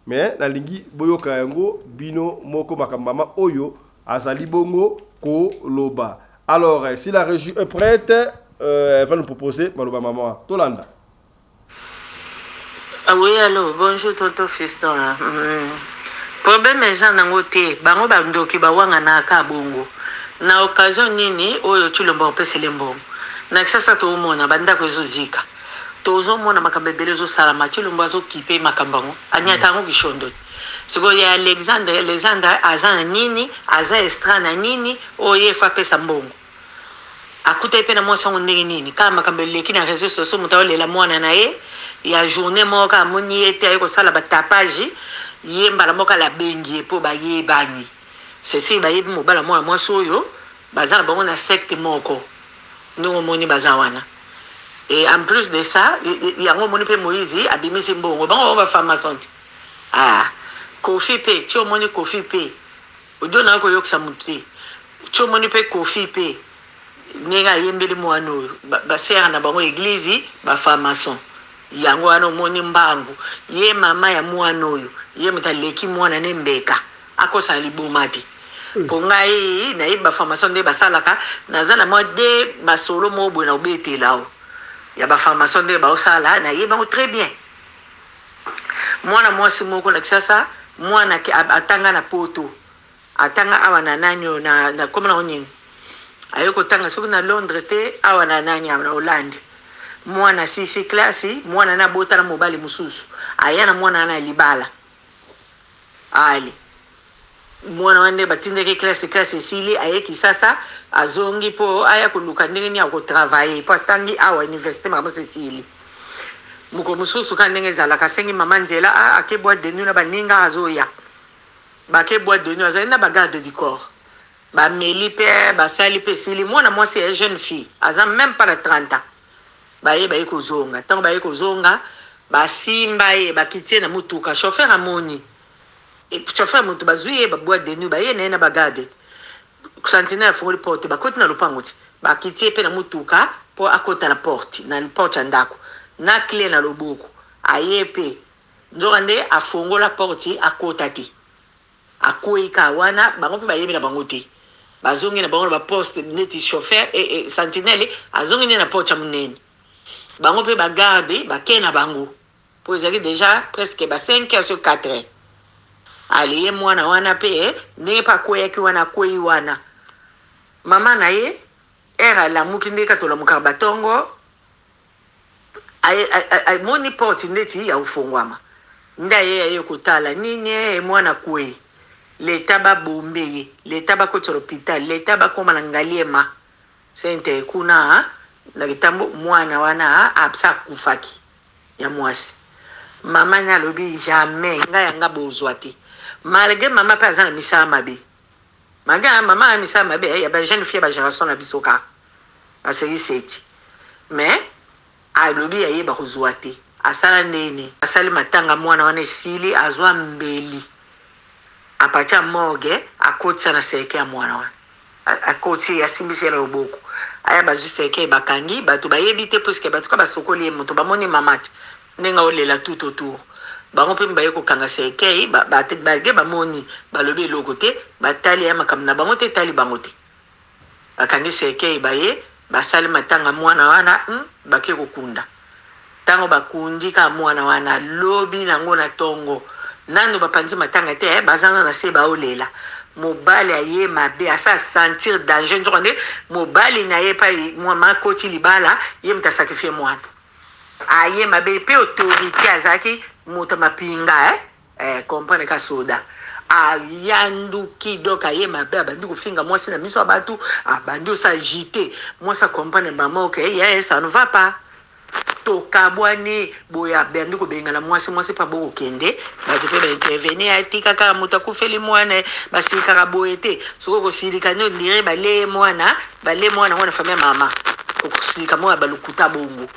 mais na lingi boyo kayango bino moko maman Oyo Azali Bongo Koloba. Alors, si la régie est prête, elle va nous proposer Maloba maman Tolanda. Ah oui, allô, bonjour, Toto Fiston. Problème est ça, nangote, bango bandoki bawanga na kabongo. Na occasion nini, oyo tulomba opese lembo. Na kisasa to umona banda kwezo zika. Tozo mona makambebele zo salama tulomba zo kipe makambango. Anyata ngo bishondo. Siko ya Alexandre azana nini, aza extra na nini, oye fa pesa mbongo. Akuta ipe na mwasa ndenge nini, kama makambele kina réseaux sociaux mutaolela mwana na ye. Ya journée moka moni était ko sala ba tapage yemba la moka la bengi po ba yebani c'est ba yebi mobala moi soyo bazala bango na secte moko ndongo moni bazawana et en plus de ça yango moni pe Moïse abimisi mbongo bango ba pharmacien Kofi pe tio moni Kofi pe odo na ko yoksa muti tio moni pe Kofi pe nega yembeli moano ba sera na bango église ba pharmacien yango ano moni mbangu ye mama ya mwana oyo ye mutaleki mwana ne mbeka akosa libomati pongai na iba formation de basalaka nazana mo de basolo mo bwe na obete lao ya ba formation de ba osala na yeba très bien mwana mwasi moko na kisasa mwana atanga na poto atanga awa na nanyo na koma na onyengi ayoko tanga soki na Londres te awa na nani na Hollande mwana sisi klasi mwana na bota na mobali mususu ayana mwana na libala ali mwana wande batindeke klasi sili ayeki sasa azongi po aya kuluka ndenge ni ako travailler parce tangi awa université mama sili muko mususu ka ndenge zala kasengi mama nzela ake boîte de nuit na baninga azoya bake boîte de nuit azali na bagarde du corps ba meli pe basali pe sili mwana mwasi est jeune fille azam même pas de 30 ans baye kozonga tango baye kozonga basimba ye bakitie na mutuka chauffeur amoni et chauffeur mutu bazuye ba boîte de nuit baye na bagade Sentinelle afungoli porte bakoti na lupango ti bakitie pe na mutuka po akota na porte ya ndako na clé na loboko aye pe nzokande afongola porte akota ti akoika wana bango pe bayebi na bango te bazongi na bango ba poste neti chauffeur et sentinelle azongi na porte ya munene bango pe bagarde bakei na bango po ezali déjà presque ba 5 heures sur 4 heures aliye mwana wana pe ndenge pa koyaki wana koyi wana mama na ye era la mukinde katola mukarbatongo ay moni porte ndeti ya ufungwama nda ye kutala nini mwana koyi leta ba bombe ye leta ba ko l'hôpital leta ba ko malangaliema sente kuna na kitambo mwana wana apsa kufaki ya mwasi mama na lobi jamais nga bozwa te malgré mama pa azana misala mabe maga mama misala mabe ya ba jeune fille ba génération na bisoka aseri seti mais alobi ya yeba kozwa te asala nene asali matanga mwana wana esili azwa mbeli apacha morgue akotisa na seke ya mwana wana akoti asimbisi ya loboko aya bazu seke bakangi bato bayebi te puisque bato ka basokoli ye moto bamoni mamati ndenga olela tout autour bango pe mbaye kokanga seke bage bamoni balobi eloko te batali ya makambo na bango te tali bango te bakangi seke baye basali matanga mwana wana bake kokunda tango bakundi ka mwana wana lobi nango na tongo nando bapanzi matanga te bazanga na se baolela mobali aye mabe asa sentir danger nzokonde mobali na ye pa mwa makoti libala ye mtasakrifie mwana aye mabe pe autorité azaki moto mapinga comprendre ka soda ayanduki donc aye mabe abandi kofinga mwasi na miso abatu abandi osagite mwasi comprendre maman ok ça ne va pas tokabwani boya bandi kobengala mwasi pa boko kende bato pe baintervenir atika kaka moto akufeli mwana basikaka boye te soko kosilika nio ndire bale mwana wana famille mama kosilika mwana balukuta bongo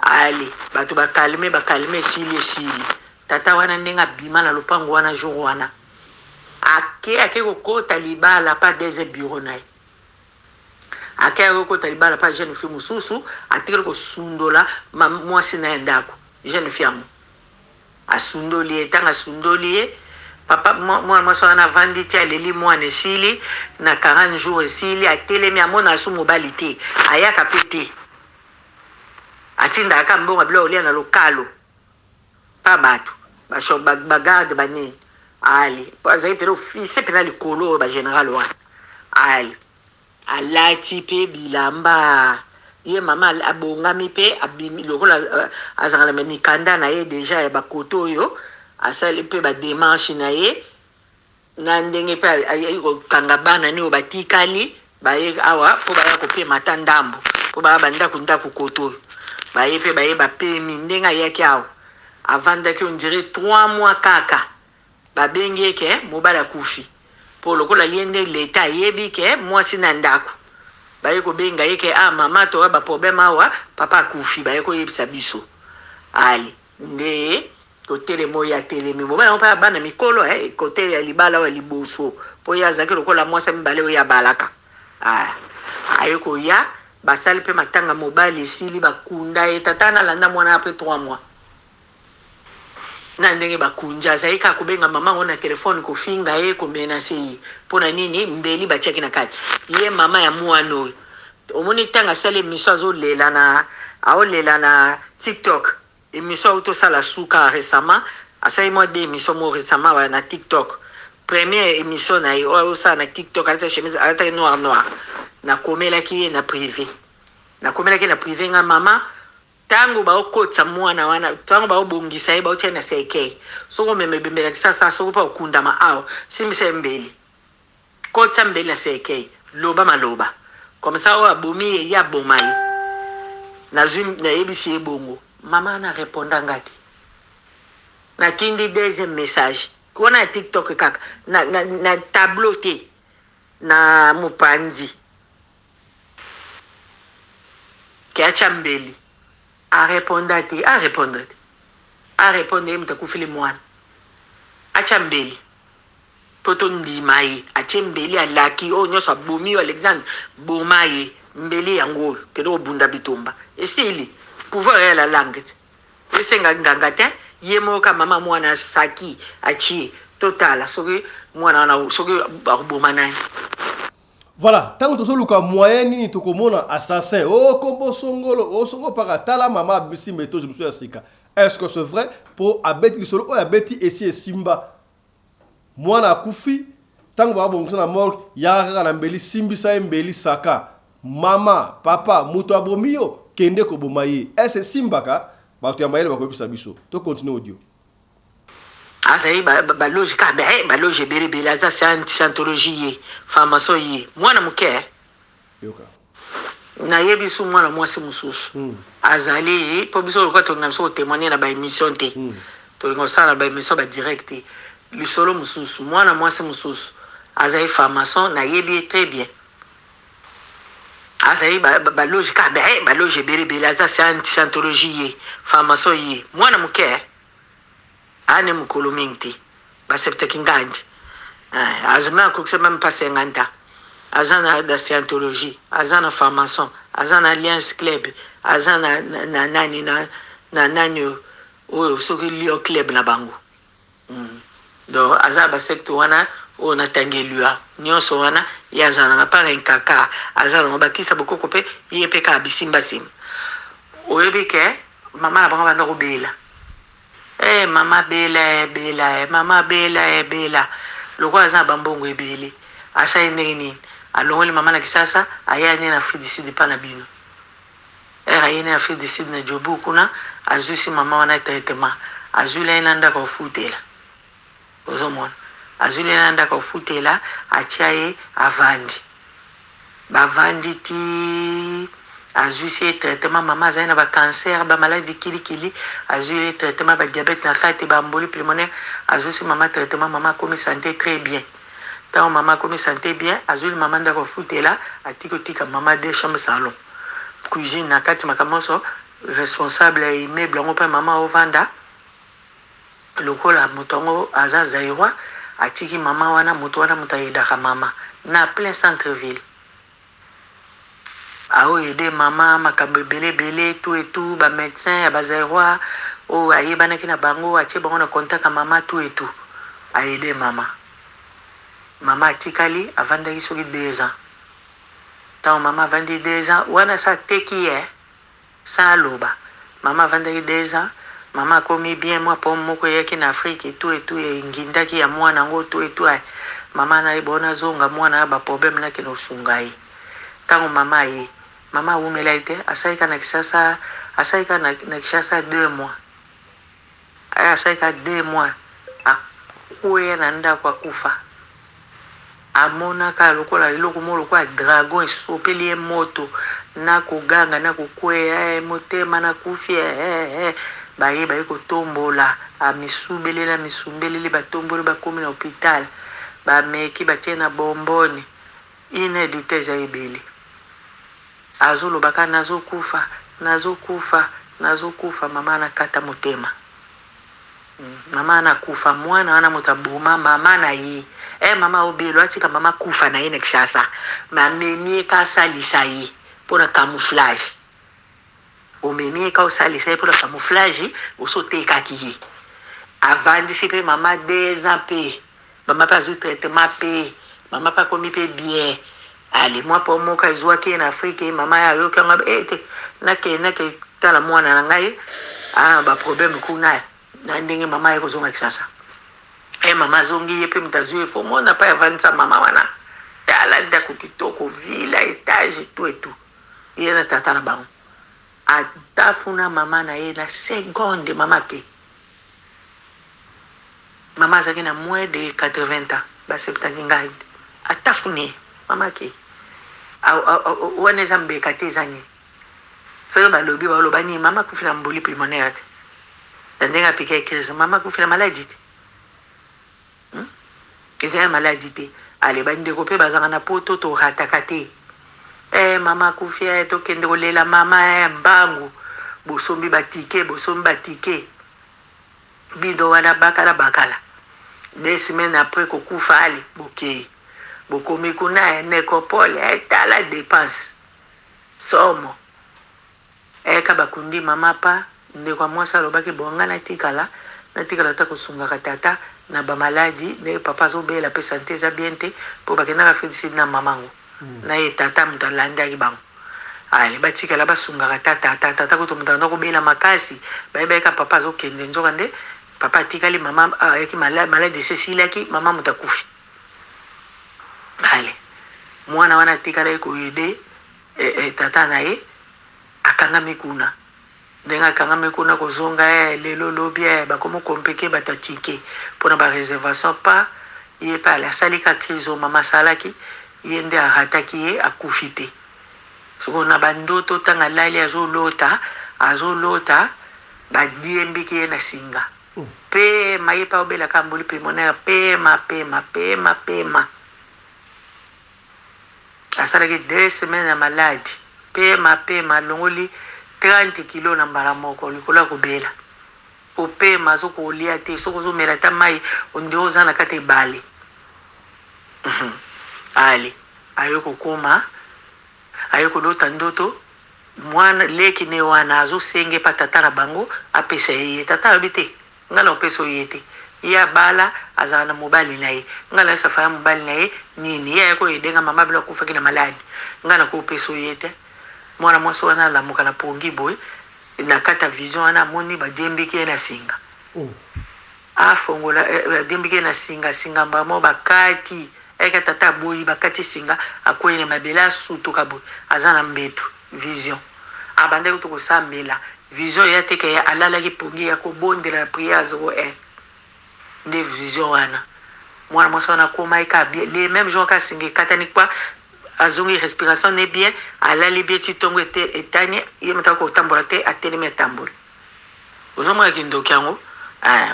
ali bato bakalme sili tata wana ndenga bima na lopango wana jour wana ake kokota libala pa des bureau na ye akaya ko talibala pa jeune fille mususu atikele ko sundola mwasi na ndako jeune fille amu asundoli tanga sundoli papa mwasi wana vandi ti aleli mwana esili na 40 jours esili atelemi amona asu mobali te ayaka pe te atinda aka mbongo bila olia na lokalo pa bato bagarde banini ali po azali pele office pele likolo ba général wana ali alati pe bilamba ye mama abongami pe abimi lokola azangala mikanda na ye déjà ya bakoto oyo asali pe ba démarche na ye na ndenge pe ayi kokanga bana ni obatikali baye awa po baya kopema ata ndambo po baya bandako ndako koto oyo baye pe baye bapemi ndenge ayaki awa avandaki on dirait 3 mois kaka babengi eke mobali akufi po lokola yende leta ayebi ke mwasi na ndako baye kobenga ye ke mama to ba problème awa papa akufi baye koyebisa biso ali nde kotelemi oyo ya telemi mobali yango mpe ya bana mikolo kote ya libala oyo ya liboso po ye azalaki lokola mwasi mibale oyo ya balaka aye koya basali mpe matanga mobali esili bakunda ye tata nalanda mwana apres 3 mois na ndenge bakunja azali kaka kobenga mama ngo na telefone kofinga ye komenase ye mpona nini mbeli batiaki na kati ye mama ya mwana oyo omoni ntango asali émission aolela na TikTok émission autosala suka récemment asali mwa de émission mo récemment na TikTok première émission na ye oyo osala na TikTok alata chemise alata noir nakomelaki ye na privé nga mama tango baokotisa mwana wana tango baobongisa ye baotia na seke soko memebembelaki sasa soko pa okundama awa simbisa mbeli kotisa mbeli na seke loba maloba comme ça oyo abomi ye aboma ye nayebisi ye bongo mama na réponda ngati nakindi deuxième message kuna ya TikTok kaka na tableau te na mopanzi kiacha mbeli arépondre ye mutakufili mwana acha mbeli poto ndima ye atie mbeli alaki oyo nyonso abomi yo Alexandre boma ye mbeli yango oyo kende kobunda bitumba esili pouvoir ya la langue te esenga nganga te ye moka mama mwana saki achie totala soki mwana wana soki akoboma nani. Voilà, tant que tu as moyen ni tu komona assassin, oh kombo songolo, oh songo para tala mama bisi meto je me suis asika. Est-ce que c'est vrai pour abeti lisolo o abeti esi simba mwana kufi tant que babo ngana mort ya na mbeli simbi sa mbeli saka mama papa muto abomio kende ko bomaye. Est-ce simba ka ba tu yambaye ba ko bisa biso. To continue audio. Asayi ba logique ba logique bere belaza scientologie pharmacie yi mwana muke yoka na yebi su mwana mwasi mususu azali po biso ko to ngam so témoigner na ba émission te to ngo sala ba émission ba direct lisolo mususu mwana mwasi mususu azali pharmacien na yebi très bien asayi ba logique ba logique bere belaza scientologie pharmacie yi mwana muke ane mukolo mingi basepte kingandi azama kusema mpase nganta azana da scientologie azana pharmacien azana alliance club azana na nani o soki Lyon club na bango donc azana ba secteur wana o na tangelua nyonso wana yazana na para nkaka azana bakisa bokoko pe yepe ka bisimba sim oyebike mama na bango banda kobela mama bela mama bela loko aza bambongo ebele asa nini alongoli mama na kisasa ayani na Afrique du Sud pa na bino ayani na Afrique du Sud na jobu kuna azusi mama wana traitement azula inanda ko futela ozomona azula inanda ko futela achaye avandi bavandi ti azusi traitement mama zaina ba cancer ba maladie kili azusi traitement ba diabète na site ba emboli pulmonaire azusi mama traitement mama comme santé très bien tant mama comme santé bien azusi mama ndako futela atiko tika mama deux chambres salon cuisine na kati makamoso responsable immeuble ngo pa mama ovanda lokola mutongo aza zairwa atiki mama wana muto wana mutayeda ka mama na plein centre ville ao aider mama makambo belé tout et tout ba médecin ba zairwa o ayebana kina bango atie bango na contact mama tout et tout a aider mama atikali avanda isoki 2 ans tant mama vandi 2 ans wana sa teki sa loba mama vanda 2 ans mama komi bien moi pour moko yaki na Afrique et tout et ngindaki ya mwana ngo tout et tout mama na ibona zonga mwana ba problème na kino sungai tango mama umela ite asaika na kisasa 2 mois asaika 2 mois akuye na nda kwa kufa amona ka lokola liloko molo kwa dragon esopeli moto na kuganga na kukwea motema na kufia baye ko tombola misumbelele batomboli bakomi na hôpital ba meki batie na bomboni inedite za ibele azolo baka nazokufa mama na kata motema mama na kufa mwana wana mutaboma mama na yi mama obelo atika mama kufa na ine kishasa mamemie ka salisa yi pona camouflage omemie ka salisa yi pona camouflage osoteka ki avandi sipe mama 2 ans pe mama pas eu traitement pe mama pas komi pe bien ali moi pour moi ka izwa ki na Afrique mama ya yo kanga na ke tala mwana na ngai ba problème kuna na ndenge mama yako zonga kisasa mama zongi yepe mtazue fo mona pa avanza mama wana tala nda kukitoko villa etage tout et tout yena tata na bango atafuna mama na ye na seconde mama ke mama zaki na moins de 80 ans ba septani ngai atafuni mama ke wana zambe katezani fero ba lobi ba lobani mama kufila mboli pulmonaire ndenga piqué crise mama kufila maladie kizaya maladie ale bande ko pe bazanga na poto to ratakate mama kufia to kende kolela mama mbangu bosombi batike bido wana bakala 2 semaines après kokufa ali bokei bokomi kuna nécropole etala dépense somo eka bakundi mama pa ndeko mwasi alobaki bonga natikala ta kosungaka tata na bamaladi nde papa azobela mpe sante eza bien te mpo bakendaka félicide na mamango na ye tata moto alandaki bango ale batikala basungaka tata kuto moto anda kobela makasi bayebaka papa azokende nzoka nde papa atikali mama ayaki maladi esesilaki mama moto akufi ale mwana wana atikala ye koyede tata na ye akangami kuna ndenge akangami kuna kozonga lelo lobi bakomi kompeke batatike mpona bareservation pa ye mpe ale asalika crise o mama asalaki ye nde arataki ye akufi te soko na bandoto ntango alali azolota badiembiki ye na singa pema ye mpe obelaka mboli pulmonaire pema asalaki 2 semaines ya maladi pema alongoli 30 kilo na mbala moko likolo ya kobela opema azokolia te soki ozomela ta mai onde oza na kati ebale ali aye kokoma aye kolota ndoto mwana leki ne wana azosenge pa tata na bango apesa ye tata alobi te nga na opesa oye te ye abala azala na mobali na ye nga na esafa ya mobali na ye nini ye ayekoyedenga mama bila akufaki na maladi nga na koopesa oye te mwana mwasi wana alamuka na pongi boye na kata vision wana amoni badiembiki ye na singa afongola badiembiki ye na singa mbamo bakati eka tata boyi bakati singa akwei na mabele asutuka boye aza na mbetu vision abandaki to kosambela vision ya teke ya alalaki pongi ya kobondela na priere 01 nde vision wana mwana mwasi wana akoma eka bien les mêmes jours kasinga ekatani kwa azongi respiration ne bien alali bien ti ntongo etani ye moto akotambola te atelemi atambola ozomona kindoki yango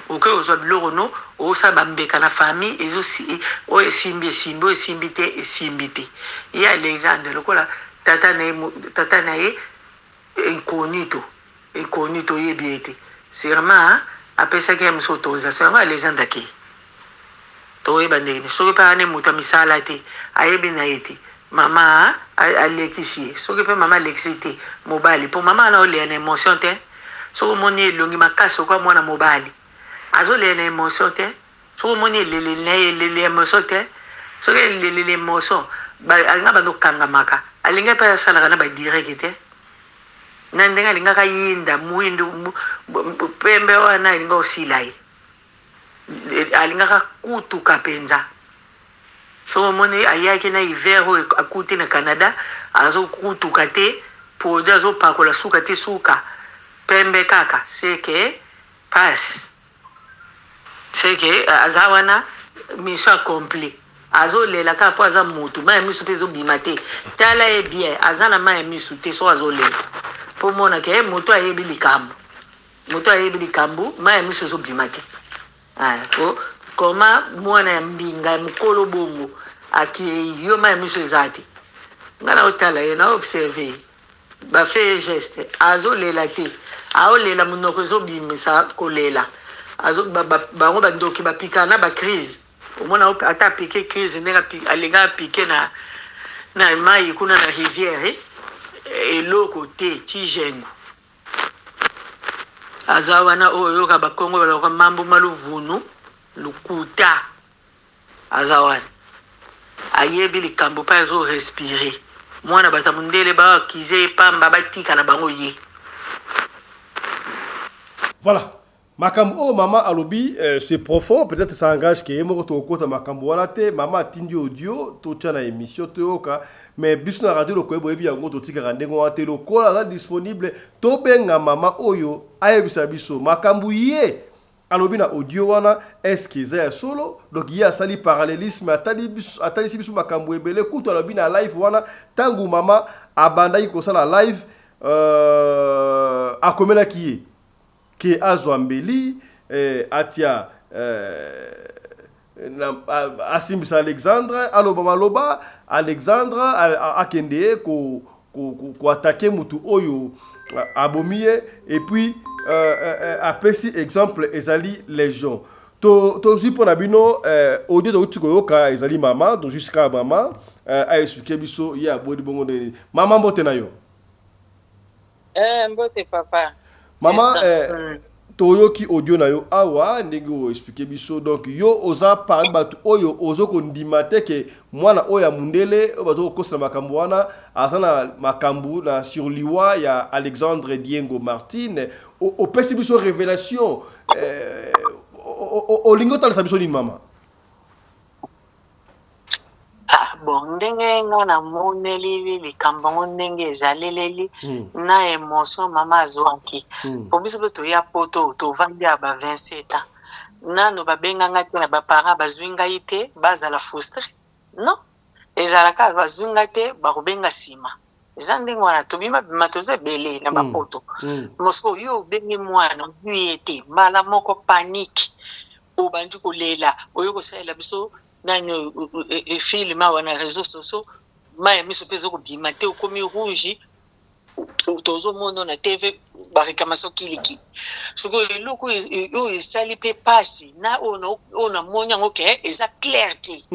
oke ozwa biloko no osala bambeka na famille oyo esimbi te ye alexandre lokola tata na ye incognito oyebi ete sûrement apesaki ye moso autorisation yango alexandre akei toyeba ndenge soki mpe ane moto ya misala te ayebi na ye te mama alekisi ye soki mpe mama alekisi te mobali mpo mama ana oleya na émotion te soki omoni elongi makasi okwa mwana mobali azoleya na émotion te soki omoni eleleli na ye eleli émotion te soki eleleli émotion alinga bando kangamaka alinga mpe asalaka na badirect te na ndenge alingaka yinda mwindu pembe wana alinga osila ye alingaka kutuka mpenza soki omoni ayaki na hiver oyo akuti na Canada azokutuka te produit azopakola suka te suka pembe kaka seke passe seke aza wana mission accompli azolela kaka mpo aza motu mai ya misu mpe ezobima te tala ye bien aza na mai ya misu te so azolela mpo monaka ye moto ayebi likambo mai ya misu ezobima te koma mwana ya mbinga ya mokolo bongo akei yo mai ya misu eza te nga na otala ye na observe bafe ye geste azolela te aolela monoko ezobimisa kolela bango bandoki bapika na bacrise omona ata apike crise ndenge alinga apike na mai kuna na rivière eloko te tijengu aza wana oyo yoka bakongo baloka mambo maluvunu lukuta aza wana ayebi likambo mpe azorespire mwana bata mundele bakize pamba batika na bango ye voilà makambo o mama alobi c'est profond peut-être ça engage que moko to kota makambo wana te mama atindi audio to tchana émission toyoka mais biso na radio lokoyebo yebi yango to tika ndengo wa te lokola za disponible to benga mama oyo ayebisa biso makambo ye alobi na audio wana est-ce que c'est solo donc il y a sali parallélisme atali biso makambo ebele kuto alobi na live wana tangu mama abandaki kosala live akomelaki ye ke azwambeli atia asimbisa Alexandre aloba maloba Alexandre akende ko attaquer mutu oyo abomiye et puis apesi exemple ezali légion tozwi mpo na bino audio touti koyoka ezali mama tozwi kaka mama aexplike biso ye abodi bongo ndeni mama mbote na yo mbote papa mama toyoki audio na yo awa ndenge oexplike biso donc yo oza parmi bato oyo ozokondima te ke mwana oyo ya mundele oyo bazokokosela makambo wana aza na makambo na sur liwa ya Alexandre Diengo Martin opesi biso révélation olingi otalisa biso nini mama bon ndenge nga namoneli likambo ngo ndenge ezaleleli na émotion mama azwaki po biso mpe toya poto tovandi ya ba 27 ans nano babenganga te na baparent bazwi ngai te bazala frustre non ezalaka bazwi ngai te bakobenga nsima eza ndenge wana tobima bima toza ebele na bapoto mosko yo obengi mwana obi ye te mbala moko panike obandi kolela oyo kosalela biso nani film wana réseaux sociaux maya miso pezo ko bima te okomi rouge tozo mono na TV barikamaso kiliki soko eloko yo esali pe pasi na ona monya ngoke eza clarté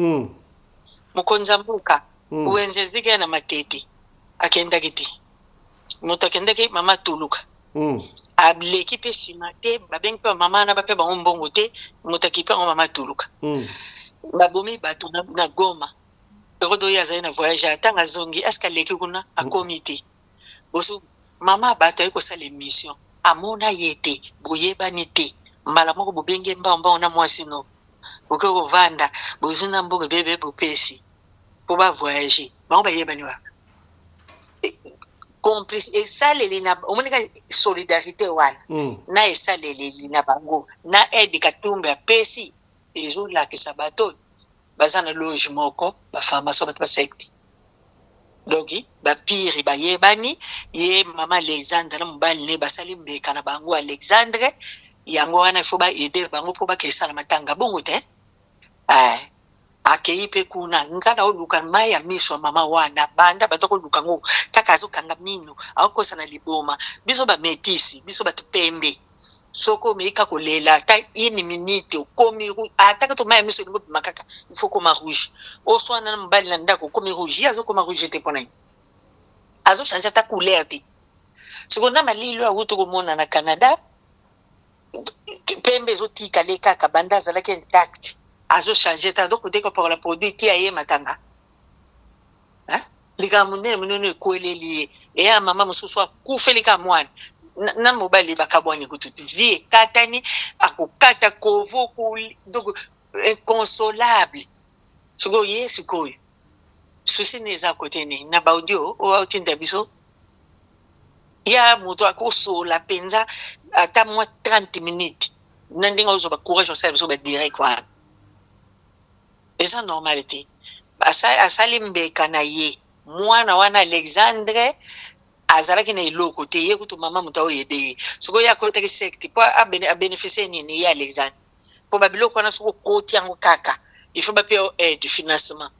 mukonza mbuka uenzezike na matete akenda kiti moto akenda ke mama tuluka ableki pe simate babengi pe mama na bape ba mbongo te moto akipa mama tuluka babomi bato na Goma perodo ya zaina voyage atanga zongi eska leki kuna a comité boso mama bato ayiko sala émission amona yete boyebani te mbala moko bobenge mbamba na mwasi no boko kovanda bozina mbogo bebe bopesi po ba voyager bango bayebani wa complice et saleli na omonika solidarité wana na esaleli na bango na aide katumba pesi ezo la ke sabato bazana loge moko ba pharmacie ba secte dogi ba pire ba yebani ye mama Alexandre na mobali ne basali mbeka na bango Alexandre yango wana fo ba aider bango po ba kesa na matanga bongo te akeipe kuna ngana oluka mai ya miso mama wana banda batoko luka ngo takazo kanga mino akosa na liboma biso ba metisi biso ba tupembe soko meika kolela ta ini minute komi ataka to mai miso ngo makaka il faut koma rouge o swana na mbali na ndako komi rouge azo koma rouge te pona azo changer ta couleur te soko na malilo ya wuto komona na Canada pembe zo tika leka ka banda za la intact azo changer ta donc dès que pour la produit qui aye matanga lika munene koeleli e mama mususu akufelika mwana na mobali bakabwani kututu vie katani akukata kovo donc inconsolable soko yesiko susi neza côté ni na baudio o autinda biso ya moto akosola penza ata moi 30 minutes nandinga ozo ba courage osala biso ba direct kwa eza normalité asali mbeka na ye mwana wana Alexandre azalaki na iloko te ye kutu mama mutao yede soko ya kota ki secte po a bénéficier ni ya Alexandre po babiloko na soko koti yango kaka il faut ba pe aide financement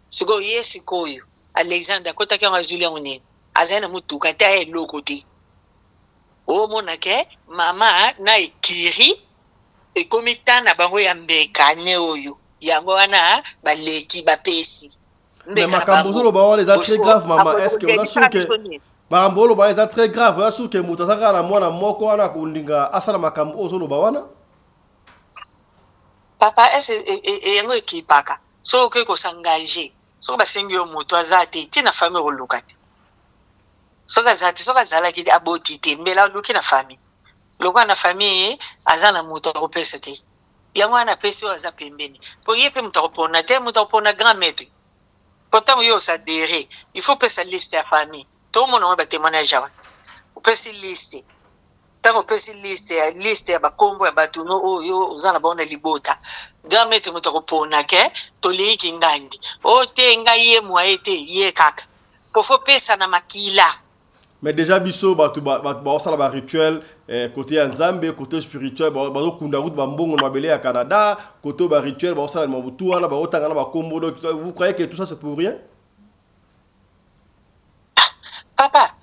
soko ye sikoyo Alexandre kota ki ngazuli ngone azana mutuka ta iloko te o mona ke mama na ikiri e komita na bango ya mbeka ne oyo yango wana baleki bapesi mais makambo zolo ba wale za très grave mama est-ce que on a su que makambo ba eza très grave on a su que mutasaka na mwana moko wana kundinga asala makambo zolo ba wana papa yango ekipaka so ke ko s'engager so ba sengi yo moto azate ti na famille olukati so ka zati so ka zala ki aboti te mbela luki na famille lokwa na famille azana moto opesa te yango ana pesi waza pembeni po yepe mutapona te mutapona grand maître pourtant yo sa déré il faut pesa liste ya famille tout le monde ba témoignage wa pesi liste tango pesi liste ya bakombo ya batuno oyo uzana bona libota grand maître mutapona ke toliki ngandi o te ngaye mwa ete ye kaka po faut pesa na makila. Mais déjà biso ba osala ba rituel côté ya Nzambe côté spirituel ba kunda route ba mbongo na mabele ya Canada côté ba rituel ba osala mabutu wana ba otanga na ba kombo vous croyez que tout ça c'est pour rien? Papa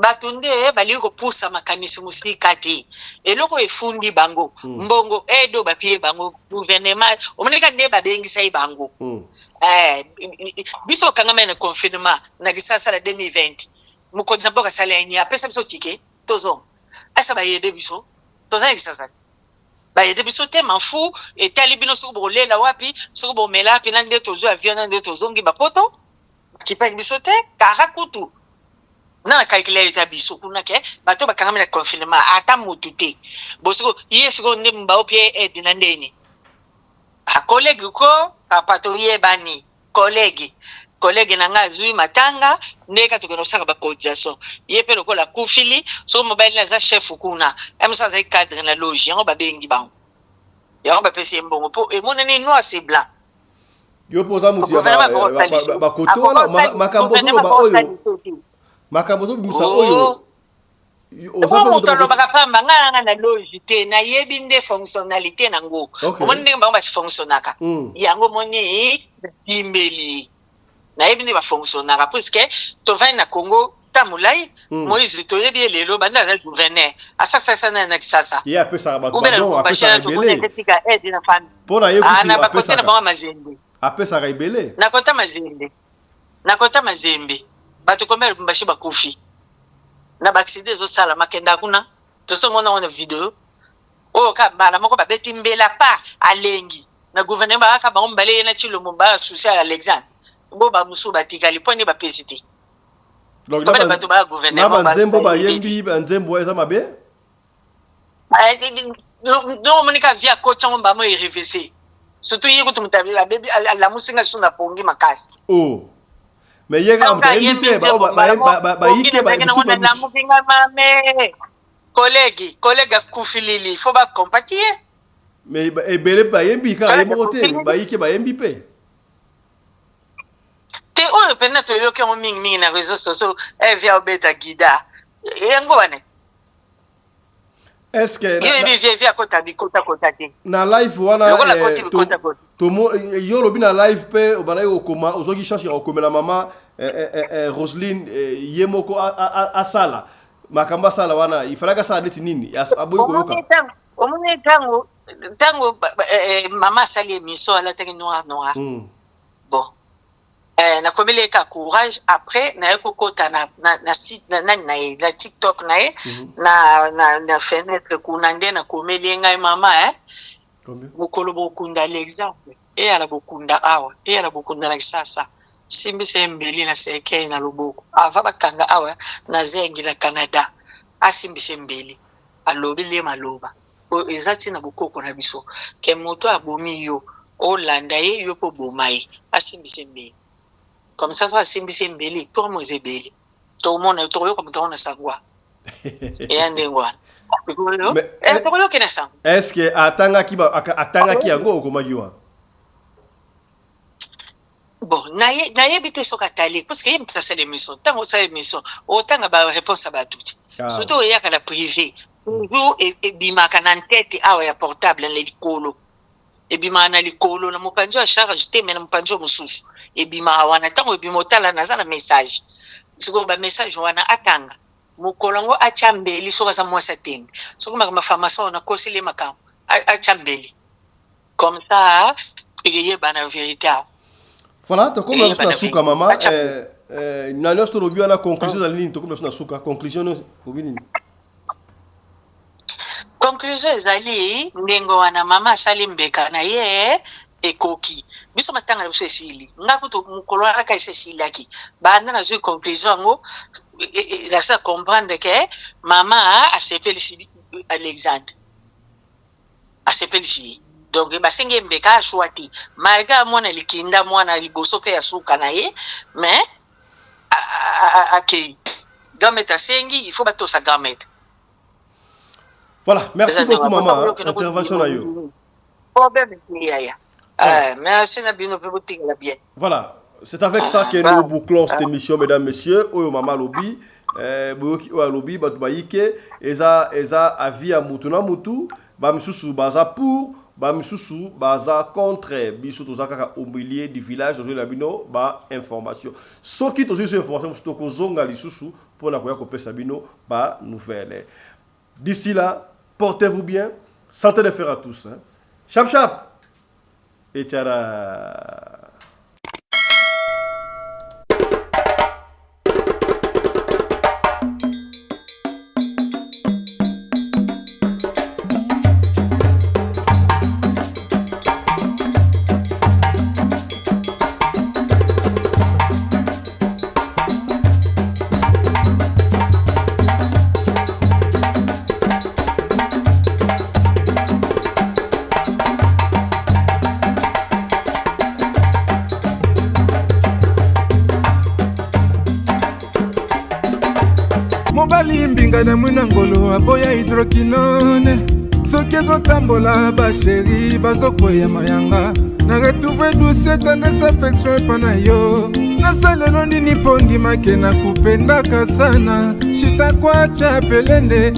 batunde bali ko pusa makanisi musika te eloko efundi bango mbongo edo bapie bango gouvernement omoneka nde babengisa bango biso kangama na confinement na gisasa la 2020 mukonza mboka sala yenye apesa biso tike tozo asa bayede biso toza gisasa bayede biso te manfu etali bino soko bolela wapi soko bomela wapi na nde tozo avion na nde tozongi bapoto kipa biso te karakutu na calculer eta biso kuna ke bato bakangama na confinement ata mutu te bosiko yesiko nde mbao pie edina ndeni a collègue ko papato yebani collègue nanga zui matanga ndeka tokeno saka ba cotisation yepe lokola kufili so mobile na za chef kuna emsa za cadre na loge yango babengi bango yango bapesi mbongo po emonani noir c'est blanc yo poza mutu ya ba koto wana makambo zo ba oyo makambo zo bimisa oyo ozapo mutono bakapamba nganga na loge te na yebi nde fonctionnalité nango omoni ndenge bango ba fonctionnaka yango moni bimbeli na yebi nde ba fonctionnaka puisque tovai na Congo tamulai Moïse to yebi lelo banda za gouverneur asasa na kisasa ya pesa ba pardon apesa rebele pona yekuti na bakota na bango mazembe apesa rebele na kota mazembe bato komela mbashi bakufi na bakside zo sala makenda kuna to so mona ona video o ka bala moko babeti mbela pa alengi na gouvernement ba ka ba mbale na chilombo ba social Alexandre bo ba musu batika liponi ba pesiti donc na bato ba gouvernement ba nzembo ba yembi ba nzembo eza mabe no monika via coach ngomba mo irevese surtout yeko tumutabila baby la musinga suna pongi makasi mais yega amta invité ba yike ba collègue kufilili faut ba compatir mais ebele ba yembi ka yemote ba yike ba yembi pe te o pena to yo ke o ming na réseaux sociaux via beta guida yango wane est-ce que via kota te na live wana tomo yo lobi na live pe obana yo koma ozoki chance ya komela mama Roseline yemoko asala makamba sala wana ifalaka sala neti nini aboyi koyoka omone tango mama sali émission ala teke noir bon na komele ka courage après na yeko kota na site na TikTok na fenêtre kuna nde na komele ngai mama mukolo bokunda l'exemple ala bokunda awa ala bokunda na kisasa simbi sembeli na seke na loboko ava bakanga awa na zengi la Canada asimbi sembeli alobi le maloba o ezati na bokoko na biso ke moto abomi yo olanda ye yo po bomai asimbi sembeli comme ça soit asimbi sembeli to mozebeli to mona to yo comme to na sangwa et andengwa est-ce que atanga ki yango okomakiwa bon na yebite soka tali parce que yemta sala émission tango sala émission otanga ba réponse ba tuti surtout ya kana privé toujours et bimaka na tête awa ya portable na likolo et bima na likolo na mopanjo a charge te mena mopanjo mususu et bima wana tango e bimotala na za na message siko ba message wana atanga mukolongo achambeli soka za mwasa tembe soko ma pharmacie na kosile makambo achambeli comme ça il bana vérité. Voilà, to comme na suka mama na nyosto lobi na conclusion za nini to comme na suka conclusion obi nini conclusion ezali ndengo wana mama salimbeka na ye ekoki biso matanga na biso esili ngakuto mukolo aka esili aki banda na zui conclusion ngo la ça comprendre que mama a s'appelle Alexandre a s'appelle donc basenge mbeka shwati malga mwana likinda mwana liboso pe asuka na ye mais OK gameta sengi il faut bato sa gameta. Voilà, merci beaucoup maman intervention na yo. Merci na bino pe botinga bien. Voilà, c'est avec ça que nous bouclons cette émission mesdames messieurs. Oyo mama lobi boyoki oyo lobi bato bayike eza avis ya mutu na mutu ba misusu baza pour ba misusu baza contre biso tozaka au milieu du village de la bino ba information soki tozi sur information to kozonga lisusu pour na koya kopesa bino ba nouvelle. D'ici là, portez-vous bien, santé de fer à tous, hein. Chap chap et tchara. mobali mbinga na mwina ngolo aboya hydroquinone soki ezotambola basheri bazokwea mayanga na retrouve douce tendresse affection epa na yo nasalelo nini mpo ndimake na kupendaka sana shitakwacha pelende